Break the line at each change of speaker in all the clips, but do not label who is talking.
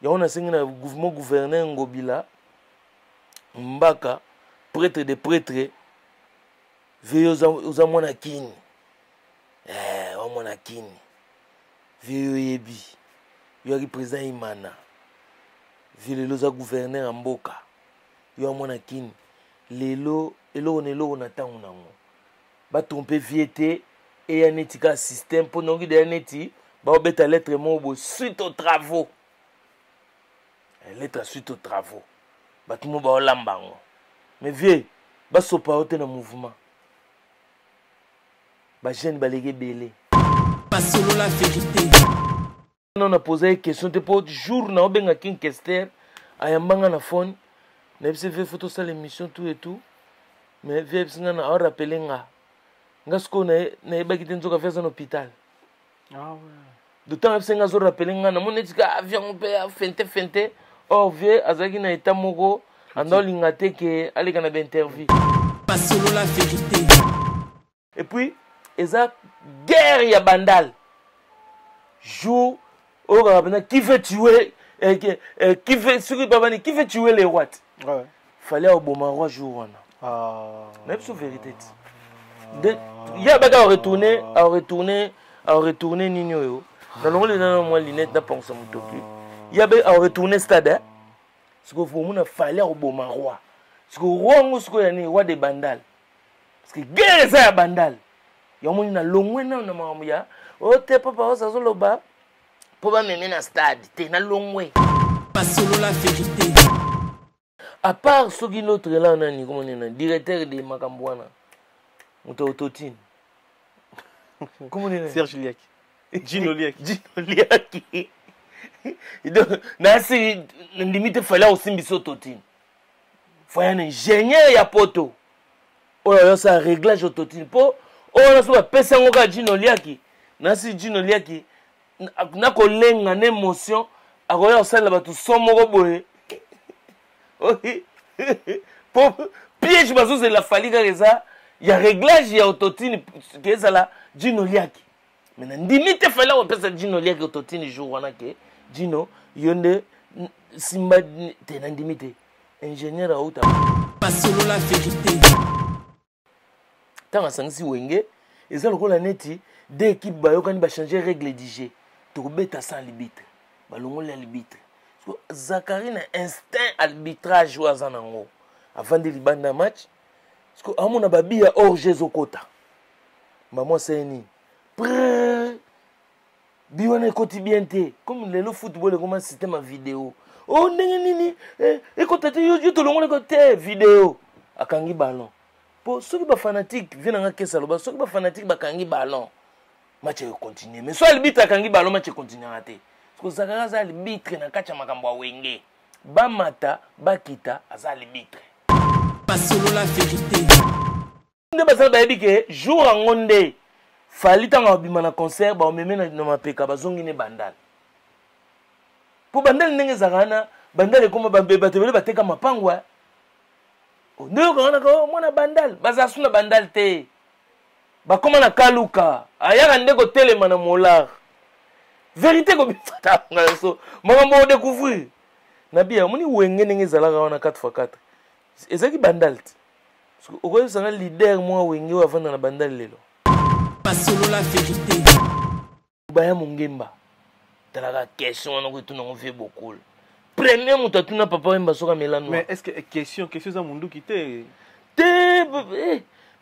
ya on a sengi na mouvement gouverneur Ngobila Mbaka prêtre de prêtre veyo za mwana kini wa mwana kini veyo yebi yo ari président Imana vile za gouverneur Mboka yo mwana kini lelo eloko na tango nango ba tromper viete et ya netika système pour nongi de neti ba obeta lettre mobo suite aux travaux lettre suite aux travaux ba tout mo ba olambango mais vieux ba sopa ote na mouvement ba jeune balege belé
pas solo la vérité.
On a posé une question pour jour na obenga king Kester ayambanga na phone na bise fait photo ça l'émission tout et tout mais vieux singa na rappeler nga ngasko na ba kitenzo ka faire en hôpital.
Ah ouais.
D'autant que singa zo rappeler nga na monetika avion pe fente oh vieux azaki na état moko andolinga te ke aleka na interview.
Pas solo la vérité.
Et puis eza guerre ya bandal jour au rabana qui veut tuer qui veut tuer les rois.
Ouais.
Fallait au bon roi jour on
Ah.
même sous vérité. Il y a baga à retourner nino yo. Dans le monde dans moi linette na penser mon topi. Il y a à retourner stade. Ce que faut mon fallait au bon roi. Ce que roi ngo ce que yani roi de bandal. Parce que guerre ça ya bandal. Ya mon na longwe na mamu ya. O te papa o ça zoloba. Pour ba meme na stade, te na longwe.
Pas solo la vérité.
À part ce qui l'autre là nani comment on est directeur de Makambwana. Moto autotine. Comment on est
Serge Liak. Gino Liak.
Donc na si limite fallait aussi biso autotine. Faut un ingénieur ya poto. Oh là ça réglage autotine po oh na so pesa ngoka Gino Liak. Na si Gino Liak na kolenga na émotion akoya osala batu somoko boye. Oui. Pour piège bazo c'est la faliga reza ya réglage ya autotine que ça là Gino Liak. Maintenant limite fallait on pesa Gino Liak autotine jour wana ke Gino yonde simba te na limite ingénieur a uta
pas solo la vérité.
Tant sangisi wenge eza lokola neti deux équipes bayokani ba changer règle du jeu to beta sans arbitre balongo la arbitre Zakari na instinct arbitrage wazanango avant de libanda match parce que amona babi ya hors jeu zokota maman seni pre biwana koti bien te comme le football comme un système à vidéo oh ndenge nini ekota te yo to longo le côté vidéo akangi ballon pour ceux qui ba fanatique vinanga kesa loba ceux qui ba fanatique bakangi ballon match continue mais soit arbitre akangi ballon match continue raté parce que Zakari za arbitre na kacha makambo wa wenge bamata bakita aza arbitre
pas solo la vérité.
nde basala bayebi ke jour angonde fali tanga obima na concert ba omeme na mapeka bazongi ne bandal po bandal ndenge zakana bandal ekoma batebele bateka mapangwa nde okanga ko mwana bandal bazasu na bandal te bakoma na kaluka ayaka ndeko telema na molar vérité ko bifata ngaso makambo découvrir na bia moni wenge ndenge zalaka wana 4x4 ezaki bandal te parce que okoyo sanga leader moi wenge wa vanda na bandal lelo
pas solo la vérité.
baya mongemba talaka question wana ko tuna ngofie beaucoup premier moto tuna papa wemba soka melano
Mais est-ce que question za mundu kité
te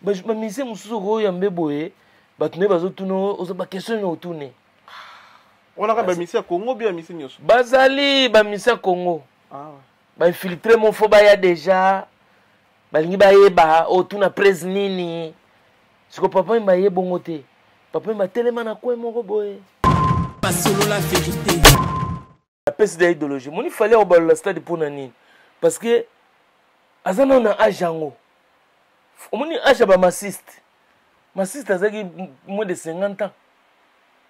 ba mise mususu ko ya mbeboye batune bazotuna ozo ba question no tune
on a ba mission Congo bien mission nyoso
bazali ba mission Congo
ah
ba infiltrer mon fo ba ya déjà balingi ba yeba otuna presse nini siko papa mba ye bongo te papa mba telema na kwa moko boye
pas solo la vérité.
la peste d'idéologie moni fallait au bal la stade pour nani parce que azana na ajango moni aja ba massiste azaki moins de 50 ans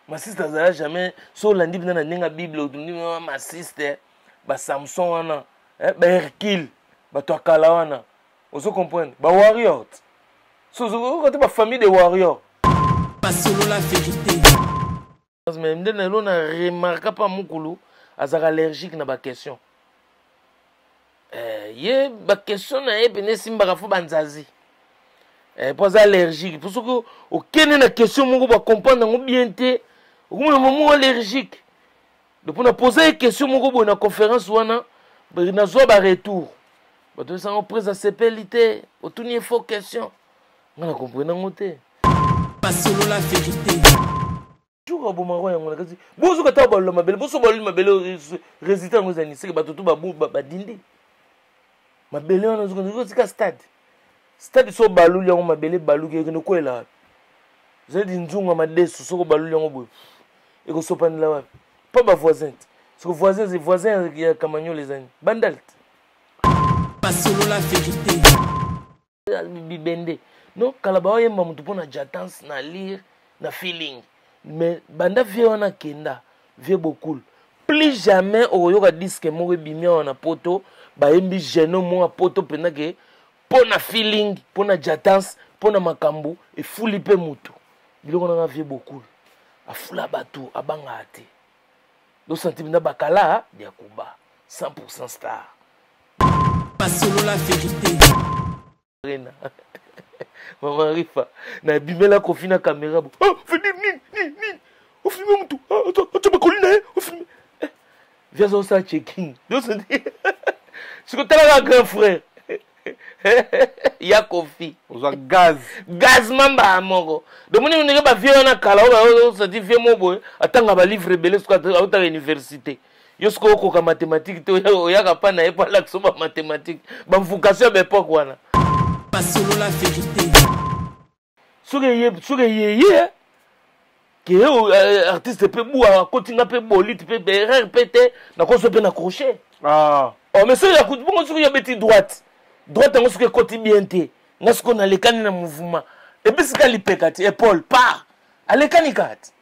massiste azala jamais so landi bina na nenga bible otundi massiste ba Samson wana ba Hercule ba to akala wana oso comprendre ba warrior so ko te ba famille de warrior
pas solo la vérité.
mais ndene lo na remarque pas mukulu azaka allergique na ba question ye ba question na ye pene simbaka fo banzazi po aza allergique pour que okende na question moko ba comprendre ngo bien te okomona momo allergique donc pour na poser question moko bo na conférence wana na zo ba retour bato esango presa sepeli te otuni faux question nga na comprendre ngo te
Pasolo la vérité.
Jour abomaro yango nakasi bozo kata balola mabele boso balola mabele résultat ngo zani seke bato to babu badindi mabele wana zo sika stade so baluli yango mabele baluki ekende kwela zedi nzunga madesu soko baluli yango boye eko sopanela wapi pas ba voisin soko voisin ya kamanyo les amis bandalt
Pasolo la vérité.
Bibende non kalaba oyemba mutu pona jatance na lire na feeling mais banda vie wana kenda vie beaucoup plus jamais oyoka disque moko bimia wana poto bayembi geno mo poto pena ke pona feeling pona jatance pona makambo e fuli pe mutu biloko na vie beaucoup afula batu abanga ate do sentiment bakala dia kuba 100% star
Pasolo la vérité.
Rena Maman Rifa na bimela kofi na caméra bo oh venir ni o filme mutu tu me colline o filme viens on ça checking donc c'est que t'as grand frère ya kofi
Oza gaz
mamba mongo donc moni ndenge ba vie na kala o ça dit vie mo boy atanga ba livre belé sur à université yo sko ko ka mathématique to ya ka pa na e pa la kusoma mathématique ba mfukasio ba époque wana
Pasolo la vérité.
Suge ye que artiste peut boire continue peut bolite peut erreur pété na ko so pe na crochet
Ah
oh mais ça ya ku bongo suge ya beti droite ngo suge côté bien té ngasko na lekani na mouvement et puis sika lipekati épaule pas alekani kat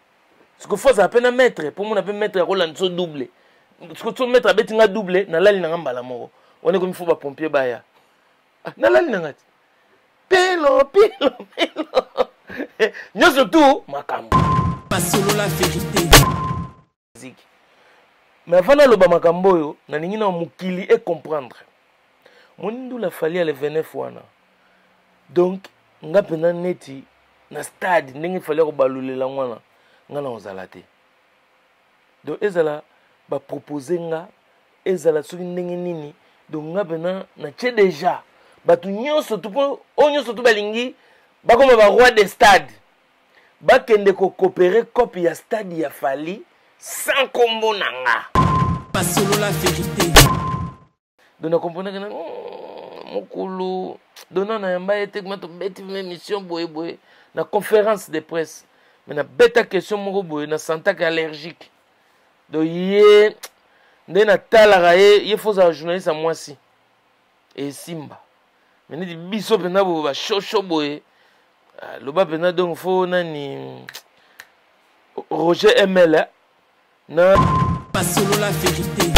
ce que faut ça peine mettre pour mon appel mettre ko la nso double ce que tu mettre beti nga double na lali na ngambala moko on est comme il faut ba pompier baya na lali na ngati pelo nyoso tu makambo
Pasolo la vérité.
mais avant d'aloba makambo yo na ningi na mukili et comprendre monindu la fali le 29 wana donc nga pena neti na stade ndenge fali ko balulela ngwana nga na ozala te donc ezala ba proposer nga ezala soki ndenge nini donc nga pena na tche déjà batu nyonso tu po onyoso tu balingi bakoma ba roi des stades bakende ko coopérer copie ya stade ya fali sans combo nanga
Pasolo la vérité.
donc na comprendre que mokulu dona na yamba ete kuma to beti émission boye na conférence de presse mais na beta question moko boye na santa que allergique donc ye nde na talaka ye faut za journaliste à moi si et simba mais ni biso pena bo ba chocho boye loba pena donc faut nani Roger ML na
Pasolo la vérité.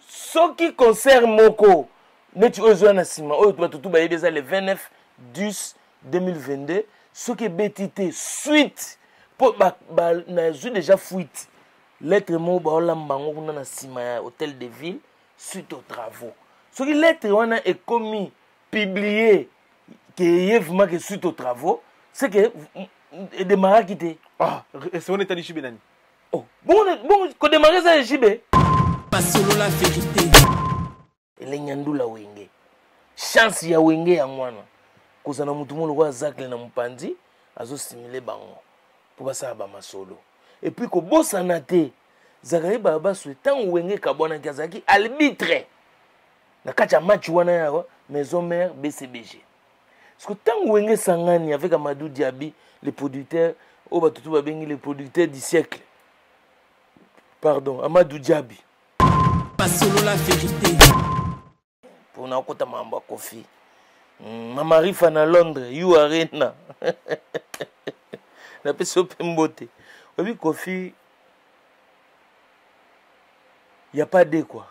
ce qui concerne moko neti ozo na sima oyo batutu ba yebeza le 29 10 2022 ce qui betité suite pour na zo déjà fuite lettre mo ba olambango kuna na sima ya hôtel de ville suite aux travaux ce qui lettre wana est commis publié que yevma que suite aux travaux c'est que démarrer quitter
Ah, c'est on est allé chez Benani.
oh bon ko démarrer ça jibe
Pasolo la vérité.
ele nyandula wenge chance ya wenge ya mwana kozana mutu mo lokwa zakle na mpanzi azo simile bango po basala ba masolo et puis ko bosana te zakari baba so tant wenge kabona kazaki arbitre na kacha match wana yawa maison mère BCBG parce que tant wenge sangani avec Amadou Diaby le producteur o batutu babengi le producteur du siècle pardon Amadou Diaby
Pasolo la vérité.
pour na kota mambo kofi Mama Rifa na Londres you arena na peso pembote obi kofi y a pas de quoi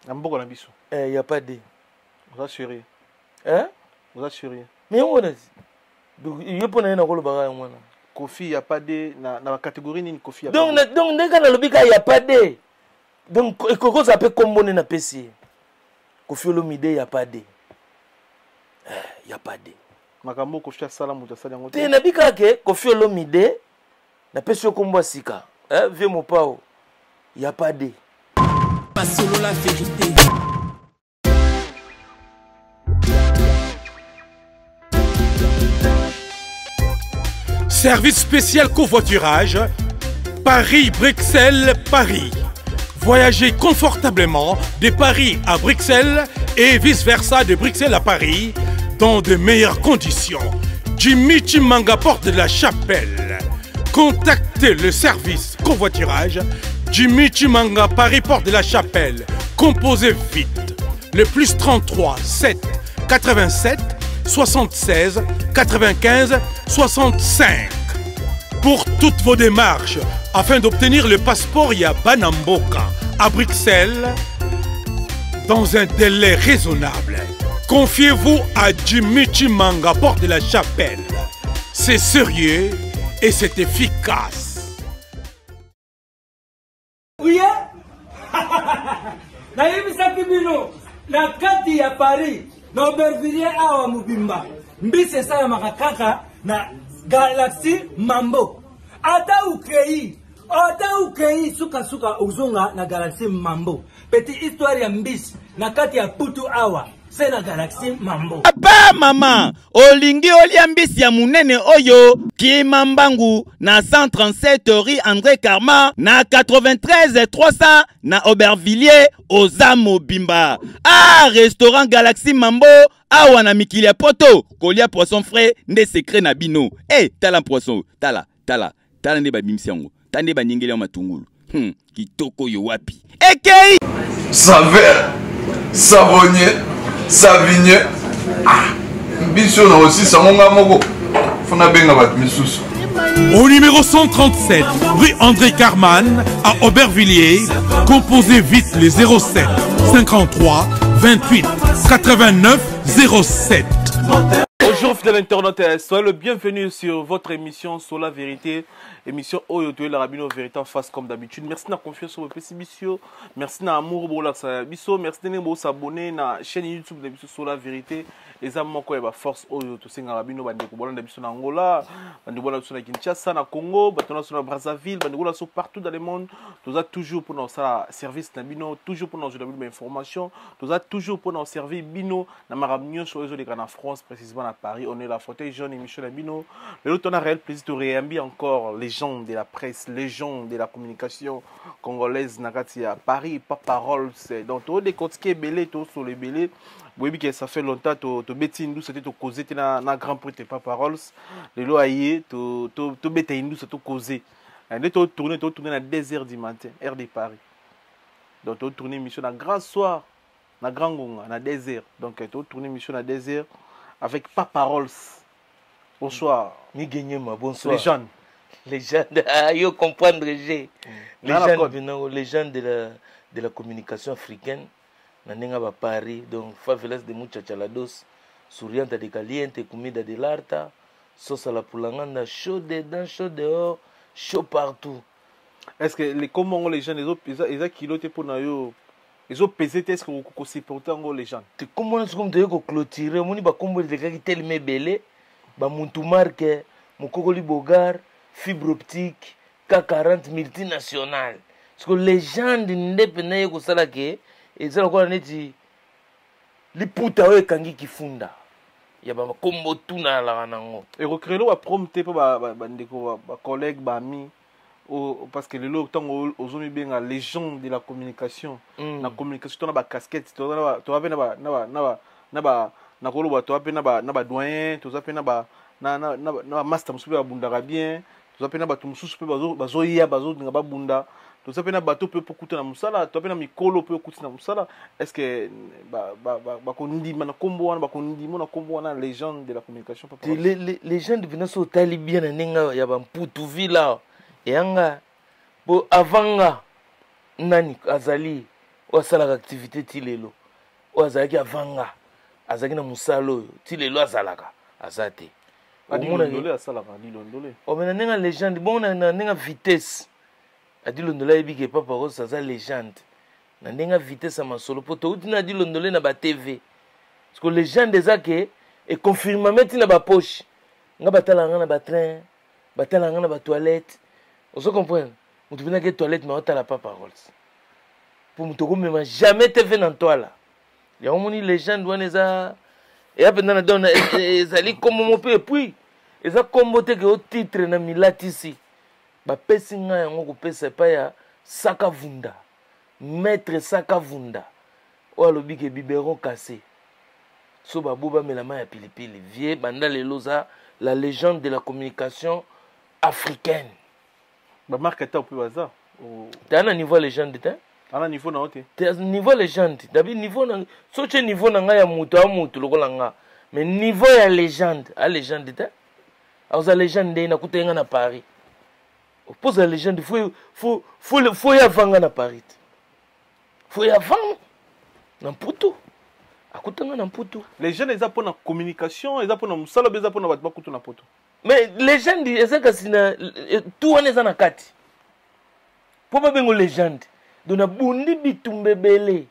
Amboko na biso.
y a pas de
Vous assurez.
hein
Vous assurez.
mais on a donc il y a pas na ko lo baga ngwana
Kofi y a pas de na catégorie ni Kofi y a pas.
donc ndeka na lobika y a pas de donc ekoko ça peut combiner na PC Koffi Olomide y a pas de y a pas de
makambo Koffi asala muta sala yango
te na bika ke Koffi Olomide na pesi kombo sika vie mo pao y a pas de
pas solo la vérité.
Service spécial covoiturage Paris-Bruxelles-Paris. Voyagez confortablement de Paris à Bruxelles et vice-versa de Bruxelles à Paris dans de meilleures conditions. Jimmy Chimanga, porte de la Chapelle. Contactez le service covoiturage Jimmy Chimanga, Paris, porte de la Chapelle. Composez vite. Le plus 33 7 87 76 95 65. Pour toutes vos démarches, afin d'obtenir le passeport Yabanamboka à Bruxelles, dans un délai raisonnable, confiez-vous à Jimmy Chimanga, porte de la Chapelle. C'est sérieux et c'est efficace.
Oui, nayemisaki bino na kati ya Paris na Aubervilliers awa mubimba mbisi esalamaka kaka na Galaxy Mambo. Ata ukei suka uzunga na Galaxy Mambo. Petit histoire ya mbisi na kati ya putu awa c'est na Galaxy Mambo.
Papa mama olingi olia mbisi ya munene oyo Kimambangu na 137 rue André Karma na 93 300 na Aubervilliers oza mobimba. Ah, restaurant Galaxy Mambo awa na mikili ya poto kolia poisson frais nde secret na bino. Tala poisson tala nde babimisi yango tande banyengeli ya matungulu kitoko yo wapi ekei
saveur savonnier savigné biso na aussi sangonga moko fona benga bat misusu.
Au numéro 137 rue André Carman à Aubervilliers, composez vite les 07 53 28 89 07.
Bonjour fidèles internautes, soyez le bienvenu sur votre émission sur la vérité. Émission Oyoto la Rabino Vérité en face comme d'habitude. Merci de la confiance sur votre émission. Merci de l'amour pour la biso. Merci de vous abonner à la chaîne YouTube de Biso sur la vérité. Les amis, moi, quoi, force Oyoto, c'est un Rabino, bande de Biso en Angola, bande de Kinshasa, na Congo, bande de Brazzaville, bande de partout dans le monde. Tout ça toujours pour notre service Nabino, toujours pour notre information. Tout ça toujours pour notre service Bino, na Marabnio sur les en France, précisément à Paris. On est la fauteuil jaune émission Nabino. Le lot on a réel plaisir de réambir encore les gens de la presse, les gens de la communication congolaise nakati à Paris, pas parole, c'est donc tout des côtés qui belé, tout sur les belés. Oui, que ça fait longtemps to beti indou c'était to causer na grand prix pas paroles. Les lois aillé to beti indou c'est to causer. Et to tourner à 2h du matin, heure de Paris. Donc to tourner mission à grand soir, na grand gonga na 2h. Donc to tourner mission à 2h avec pas paroles. Bonsoir.
Mi gagné ma bonsoir.
Les jeunes.
Yo comprendre j'ai. Les gens de la communication africaine. Nanenga ba Paris, donc favelas de muchachalados, souriante de caliente, comida de l'arta, sauce à la poulanganda, chaud dedans, chaud dehors, chaud partout.
Est-ce que les comment les gens, les autres kilotés pour nous, les autres pesés, est-ce que vous supportez les gens?
Tu comment est-ce que vous clôturer? On y va comme les gars qui tellement belé, ba muntu marque, mukokoli bogar, fibre optique, K40 multinationale. Parce que les gens de n'indépendants ko sala ke et ça quoi neti li puta we kangi kifunda ya ba kombo tuna la nango
et recréer wa prompter pour ba ndeko ba collègue ba ami parce que le lot tant aux hommes bien les gens de la communication la communication to na ba casquette to va na ba kolo to va na ba doyen to za pe na ba na master musu ba bunda bien to za pe na ba musu pe bazo ya bazo nga ba bunda. Tout ça, bateau peut coûter na musala, tout ça, mikolo peut coûter na musala. Est-ce que bakondi mana kombo wana bakondi mona kombo wana légende de la communication pas
les gens devenaient so tali bien nenga ya bamputu villa yanga bo avanga nani azali wasala activité tilelo wazaki avanga azaki na musalo tilelo azalaka azate
omona ndole asalaka ndole
omena nenga légende bon na nenga vitesse. Adi Londola Ebike Papa Rose, ça légende. na ndenga vitesse ya masolo po touti na di londole na ba TV parce que les gens déjà que et confirmament na ba poche nga batala nga na ba train batala nga na ba toilette on se comprend mutu bina ke toilette mais otala pas parole pour mutu ko même jamais TV na toile ya omoni les gens doivent eza et après na donne ezali comme mon peu puis eza kombote ke au titre na milatisi ba pesi nga yango ko pesa pa ya Sakavunda maître Sakavunda o alobi ke biberon cassé so babuba melama ya pilipili vie banda leloza la légende de la communication africaine
ba marque ta peu bazar
t'as un niveau légende t'as
un niveau na ote
t'as niveau légende d'abord niveau na so che niveau na nga ya mutu a mutu lokola nga mais niveau ya légende a légende t'as a légende na kutenga na Paris pose la légende faut y avoir na Paris faut y avoir na Mputu akutanga na Mputu
les jeunes ils apprennent la communication ils apprennent musala ils apprennent batba kutu na poto
mais légende ezaka sina tout on est na kati po ba bengo légende dona bundi bitumbebele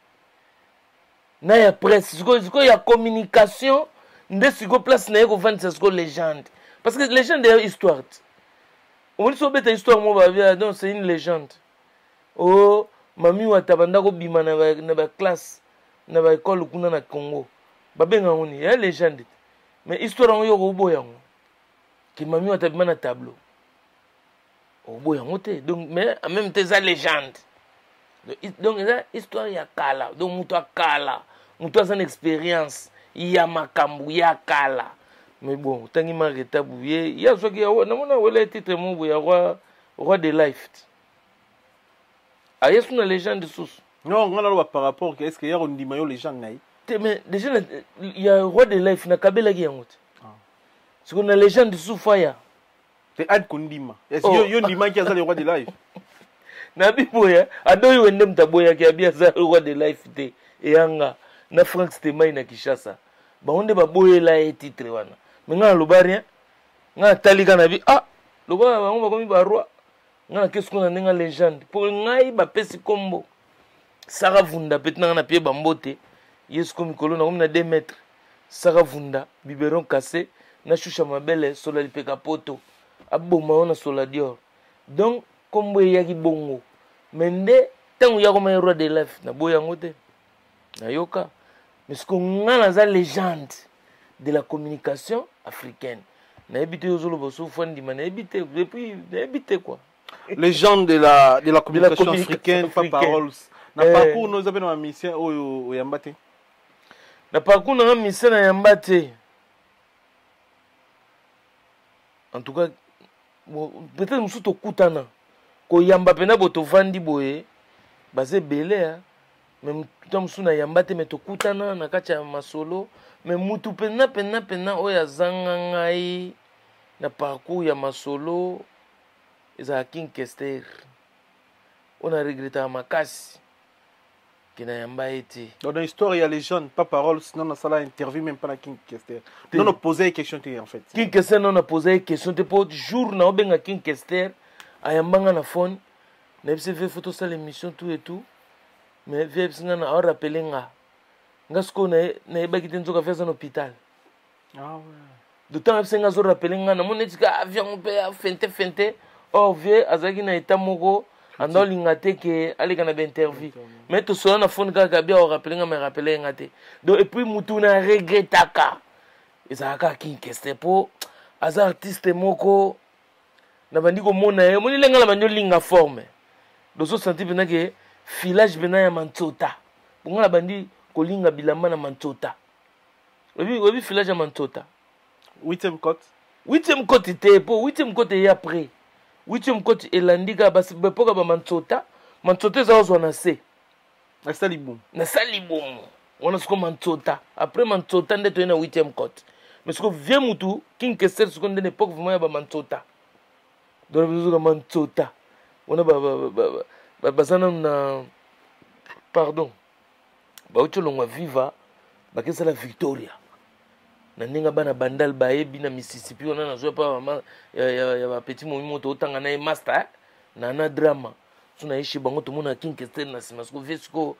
na ya presse siko ya communication nde siko place na yeko vendre siko légende parce que légende est histoire. On dit que histoire donc c'est une légende. Oh, mami wa tabanda ko bima na ba classe na ba école kuna na Congo. Ba benga ngoni, ya légende. Mais histoire ngo yoko boya ngo. Ki mami wa tabima na tableau. O boya ngote. Donc mais en même temps ça légende. Donc ça histoire ya kala. Donc muto kala. Muto a une expérience ya makambu ya kala. Mais bon, tant qu'il m'a rétabli, il y a ce qui a été titre roi de life. Ah, il y a une légende de source.
Non, on a par rapport à est-ce qu'il y a une dimension légende
mais déjà il y a roi de life na kabela qui yangote. C'est qu'on a légende de Soufaya.
C'est Ad Kondima. Est-ce qu'il y a une dimension qui a le roi de life?
Na biboya, adoyi wendem taboya qui a bien ça le roi de life te et anga na Frank Stemai na Kishasa. Ba onde ba boye la et titre wana. Mais nga lobarien nga talika na bi ah loba bango bakomi ba roi nga qu'est-ce qu'on a nga légende pour ngai ba pesi kombo Sakavunda petna na pied bambote yes comme kolo na na 2 mètres Sakavunda biberon cassé na choucha mabele sola lipeka poto aboma ona sola dior donc kombo yaki bongo mende tangu ya koma roi de life na boya ngote na yoka mais ce qu'on a la légende de la communication africaine. Na habité aux Oloboso Fondi, na habité depuis na habité quoi.
Légende de la communication africaine, pas parole. Na parcours nous avons une mission au Yambate.
Na parcours na mission na Yambate. En tout cas, peut-être nous tout kutana. Ko Yamba pena boto vandi boye, basé belé même tout msuna Yambate mais to kutana na kati ya masolo. Mais mutu pena oya zanga ngai na parcours ya masolo eza King Kester. On a regretté makasi kina yamba ete.
Dans l'histoire il y a les jeunes pas parole sinon on a ça là interview même pas na King Kester. Non on posait une question en fait.
King Kester non a posé une question te pour jour na obenga King Kester ayambanga na phone na bise fait photo ça l'émission tout et tout mais vie singa na a rappeler nga ngasko na ebaki tenzoka faire un hôpital.
Ah ouais.
D'autant que nga zo rappeler nga na monetika avion pe fente oh vie azaki na état moko ando lingate ke alika na interview mais to so na phone ka bien rappeler nga me rappeler nga te donc et puis mutu na regretaka ezaka King Kester po aza artiste moko na bandi ko mona ye moni lenga la banyo linga forme donc so senti bena ke filage bena ya Mantsota bonga la bandi kolinga bilamba na Mantsota obi filage ya Mantsota
8e côte
8e côte te po 8e côte ya après 8e côte elandika basi bepoka ba Mantsota za ozwa na se
na salibum
on a ce comme Mantsota après Mantsota nde to na 8e côte mais ce que vient mutu King Kester ce qu'on de l'époque vraiment ya ba Mantsota donc besoin de Mantsota on a bazana na pardon ba ucholongwa viva bakesa la Victoria na ninga bana bandal baebi na Mississippi on a zo pa mama ya ba petit moto otanga na master na drama On a eu chez Bango, tout le monde a Kinkester, parce qu'on fait ce qu'on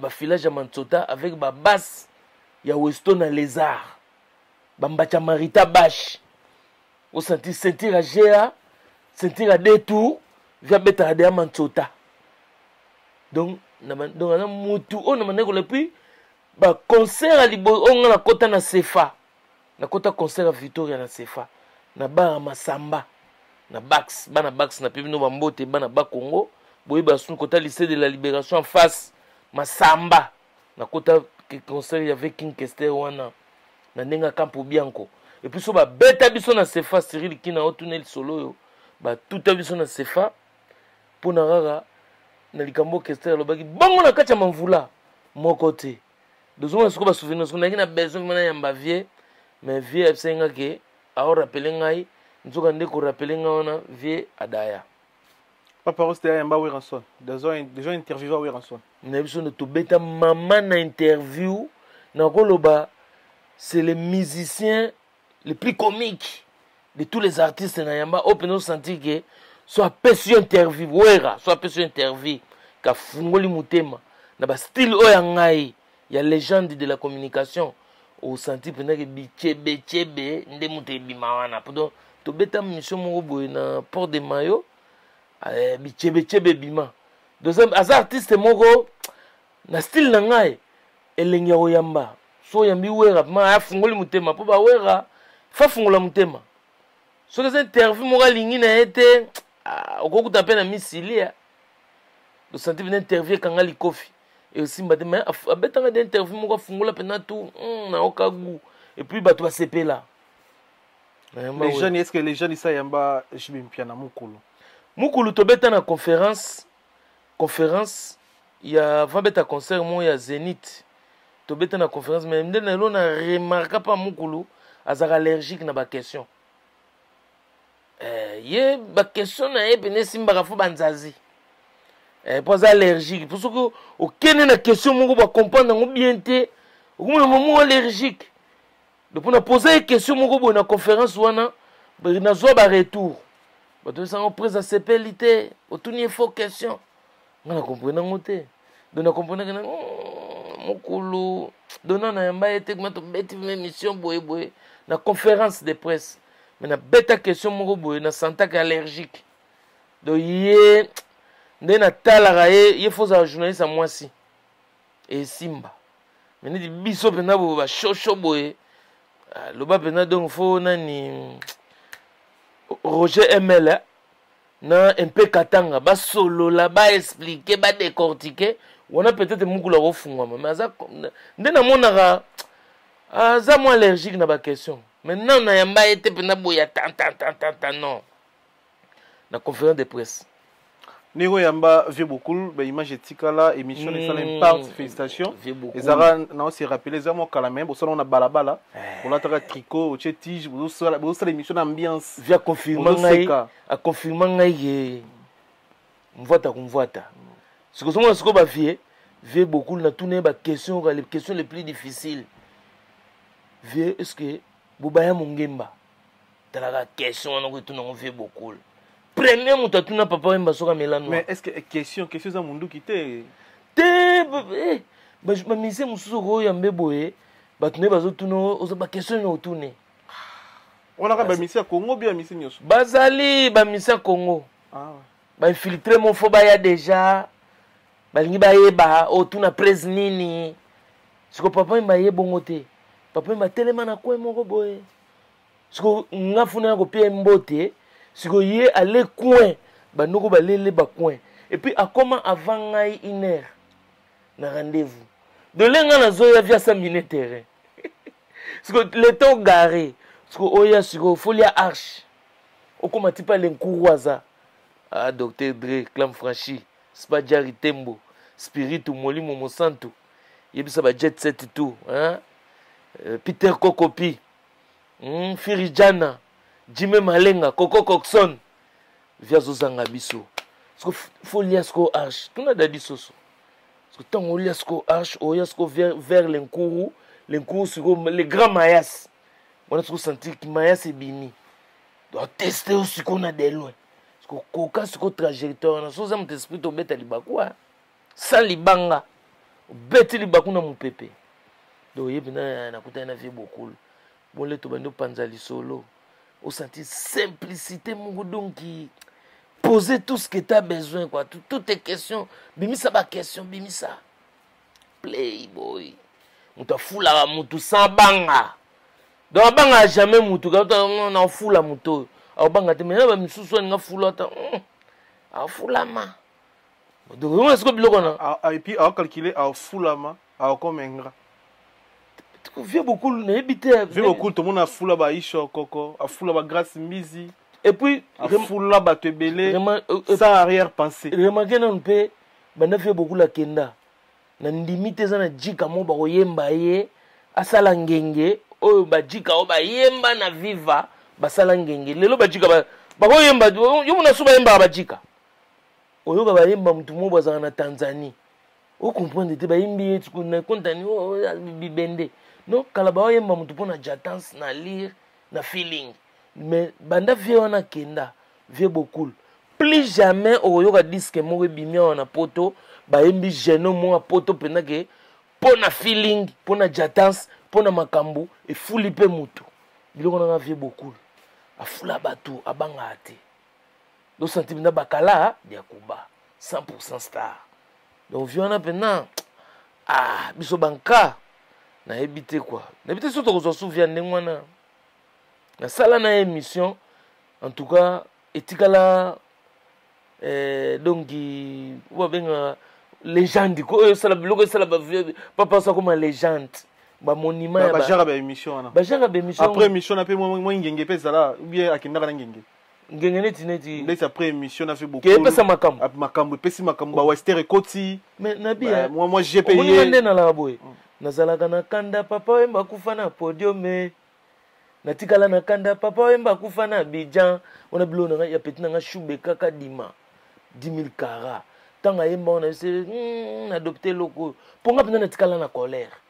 a filage à Mansota avec ma basse, il y a Weston à lézard, Bambacha Marita Bash, au sentir à Géa, sentir à détour, via Beta à Mansota. Donc, on a mutu, on a dit puis, concert à Libo, on a kota na Sefa, na kota concert à Victoria na Sefa, na bar Masamba, na Bax, bana Bax na pibi no bambote, bana Bakongo. Boy basun kota lycée de la Libération en face Masamba na kota concert il y avait King Kester wana na nenga Campo Bianco et puis so ba beta biso na Sefa Cyril kina otunel solo yo ba tout biso na Sefa pour na rara na likambo Kester lobaki bongo na kacha manvula moko te dozoma siko ba souvenir so na besoin mana yamba vie mais vie absenga ke a rappeler ngai nzoka ndeko rappeler ngai ona vie adaya.
Papa, c'était un Ranson. Des gens interviewés à Ranson.
Maman na interview, c'est les musiciens les plus comiques de tous les artistes na yamba. Open senti que soit pessu interview, soit pessu interview, ka fungoli mutema. Na ba style oyangai, il y a légende de la communication. Au senti pendant que bichebe nde muté bimawana. Pour to beta mission mo boy na Port de Mayo. Bichebe bima deuxième as artiste moko na style na ngai elengi oyamba so yambi wera ma afungoli mutema po ba wera fa fungola mutema so les interview moko lingi na ete okokuta pe na misilia do senti une interview kanga likofi et aussi mbate mais abetanga des interview moko fungola pe na tout na okagu et puis bato ba sepela
les jeunes est-ce que les jeunes isa yamba jibimpia na mukulu
Mukulu tobeta na conférence, il y a vabeta concert moi il y a Zénith. Tobeta na conférence mais ndena lo na remarque pas Mukulu azara allergique na ba question. Ye ba question na ye bene simba ka fo banzazi. Pas allergique pour ce que aucune na question moko ba comprendre ngo bien te, ngo moment allergique. Donc pour na poser question moko na conférence wana na zo ba retour. Tu as pris à ces pellités, tu as faux question. On a compris non te. Donc on comprend que mon coulou, donnant na yamba été que tu bête une émission boy na conférence de presse. Mais na bête question mon boy na santa allergique. Donc yé na talara yé faut un journaliste à moi si. Et Simba. Mais ni biso pena bo ba chocho boy. Le ba pena donc faut nani Roger ML na un peu katanga ba solo là ba expliquer ba décortiquer on a peut-être mukula refungwa mais aza ndena monaka aza moi allergique na ba question maintenant na yamba été pena boya tant non na conférence de presse
Niro Yamba vieux beaucoup, ben image etikala émission les salles impact félicitations. Les ara na aussi rappeler les amours calamé, bon ça on a balabala, on a tra tricot, au tige, bon ça l'émission ambiance.
Via confirmer ngai, a confirmer ngai mvota kumvota. Ce que ce qu'on va faire, vieux beaucoup na tourner ba question les questions les plus difficiles. Vieux est-ce que Bubaya Mungemba tala question on a tourner on vieux beaucoup. Premier moutatuna papa wemba soka melano.
Mais est-ce que question ça mundu kité
ba mise mususu ko yambe boye batune bazotuno ozo ba question no tune.
On a ba mise Congo bien mise nyoso.
Bazali ba mise Congo.
Ah ouais.
Ba infiltrer mon fo ba ya déjà. Ba lingi ba yeba otuna presse nini. Siko papa wemba ye bongote. Papa wemba telema na kwa moko boye. Siko ngafuna ko pie mbote. Si vous y allez coin, bah nous allons ba coin. Et puis à comment avant une heure, na rendez-vous. De l'enga na zoya via 5 minutes terrain. Parce que le temps garé, parce que oya siko folia arche. O comment tu parles l'encouraza. Ah docteur Dre, clam franchi, Spadjari Tembo, Spiritu Molimo Monsanto. Yebisa ba jet set tout, hein? Peter Kokopi. Firijana. Jimé Malenga, Coco Coxon, via Zozanga Bisso. Parce qu'il faut liasco arche. Tout le monde a dit ça. Parce que tant qu'on liasco arche, on liasco vers l'encourou sur les grands mayas. On a trop senti que mayas est bini. On doit tester aussi qu'on a des loin. koka siko trajectoire na soza moto esprit tobeta libaku sans libanga obeti libaku na mopepe donc yebi nakutani na vie beaucoup bole tobandi opanza lisolo osenti simplicité mongo donc poser tout ce que tu as besoin quoi toutes tes questions bimisa ba question bimisa playboy moto afulaka motu sans banga donc abanga jamais motu na ofula moto abanga te mais ba misusu aninga fula ta afulama donc est-ce que biloko na
et puis a calculer a fulama a komenga
vieux beaucoup na ebité
vieux beaucoup tout monde a fula ba isho koko a fula ba grâce mbizi
et puis
a fula ba tebele sans arrière pensée
remarquez non pe bana vieux beaucoup la kenda na ndimite za na jika mo ba koyemba ye asala ngenge oyo ba jika o ba yemba na viva basala ngenge lelo ba jika ba koyemba yo mona suba yemba ba jika oyo ba yemba mtu mo bazana na Tanzanie o comprendre te ba yimbi yetu kuna kontani o bibende non kala ba yemba mtu pona jatance na lire na feeling mais banda vie wana kenda vie beaucoup plus jamais oyo ka disque mo bimia wana poto ba yembi geno mo poto pena ke pona feeling pona jatance pona makambu e fuli pe mutu biloko na vie beaucoup afula batu abanga ate do sentiment bakala dia kuba 100% star donc viona pena biso banka na ebité quoi na ebité surtout ko so souvient ndengwana na sala na émission en tout cas etikala donc ou benga légende ko sala biloko sala ba papa ça comme légende ba monument
ba jara ba émission na
ba jara ba émission
après émission na pe moi ngenge pe sala ou bien akindaka na ngenge
ngenge neti
laisse après émission na fait beaucoup
ke pesa makambo
makambo pesi makambo ba western ekoti
mais nabi
moi j'ai payé
on est na la boy nazalaka na kanda papa wemba kufa na podium natikala na kanda papa wemba kufa na Abidjan on a bilona ya petina nga shube kaka dima 10 000 kara tanga yemba on a adopté loko ponga pena natikala na colère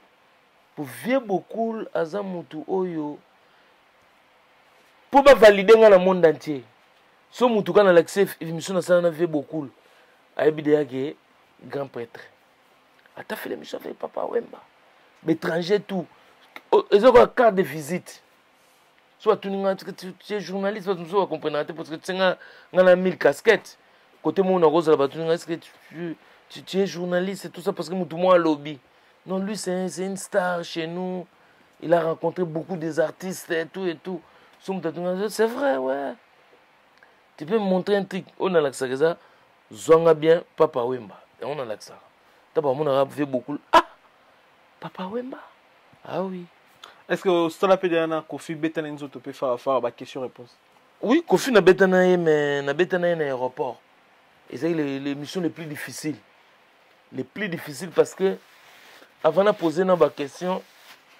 pour vieux beaucoup azamutu oyo pour ba valider nga na monde entier so mutu kana l'accès émission na sana na vieux beaucoup aibide yake grand prêtre ata fait l'émission avec papa wemba l'étranger tout ils ont une carte de visite soit tu es journaliste soit tu es comprenant parce que tu as 1000 casquettes côté mon rose là-bas est-ce que tu es journaliste et tout ça parce que tout le monde a lobby non lui c'est une star chez nous il a rencontré beaucoup des artistes et tout c'est vrai ouais tu peux me montrer un truc on a l'accès à ça zonga bien papa wemba et on a l'accès d'abord mon arabe fait beaucoup papa wemba ah oui
est-ce que cela peut dire que Kofi Betana nzoto peut faire ba question réponse
oui Kofi na Betana mais na Betana na aéroport et c'est les missions les plus difficiles parce que avant de poser na ba question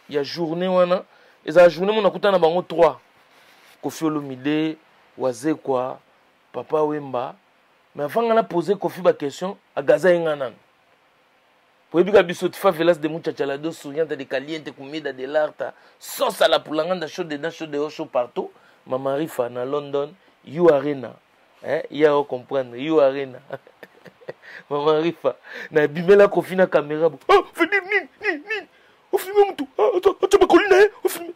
il y a journée wana et la journée on a kuta na bango 3 Kofi Olomide Waze quoi papa wemba mais avant de poser Kofi ba question a gaza ngana pour ebiga biso tu favelas de muchacha do souriante de caliente comida de l'arta sauce à la poulanganda chaud dedans chaud dehors chaud partout mama rifa na London you arena il y a comprendre you arena mama rifa na bimela Kofi na caméra venir ni au film mutu tu me colline au film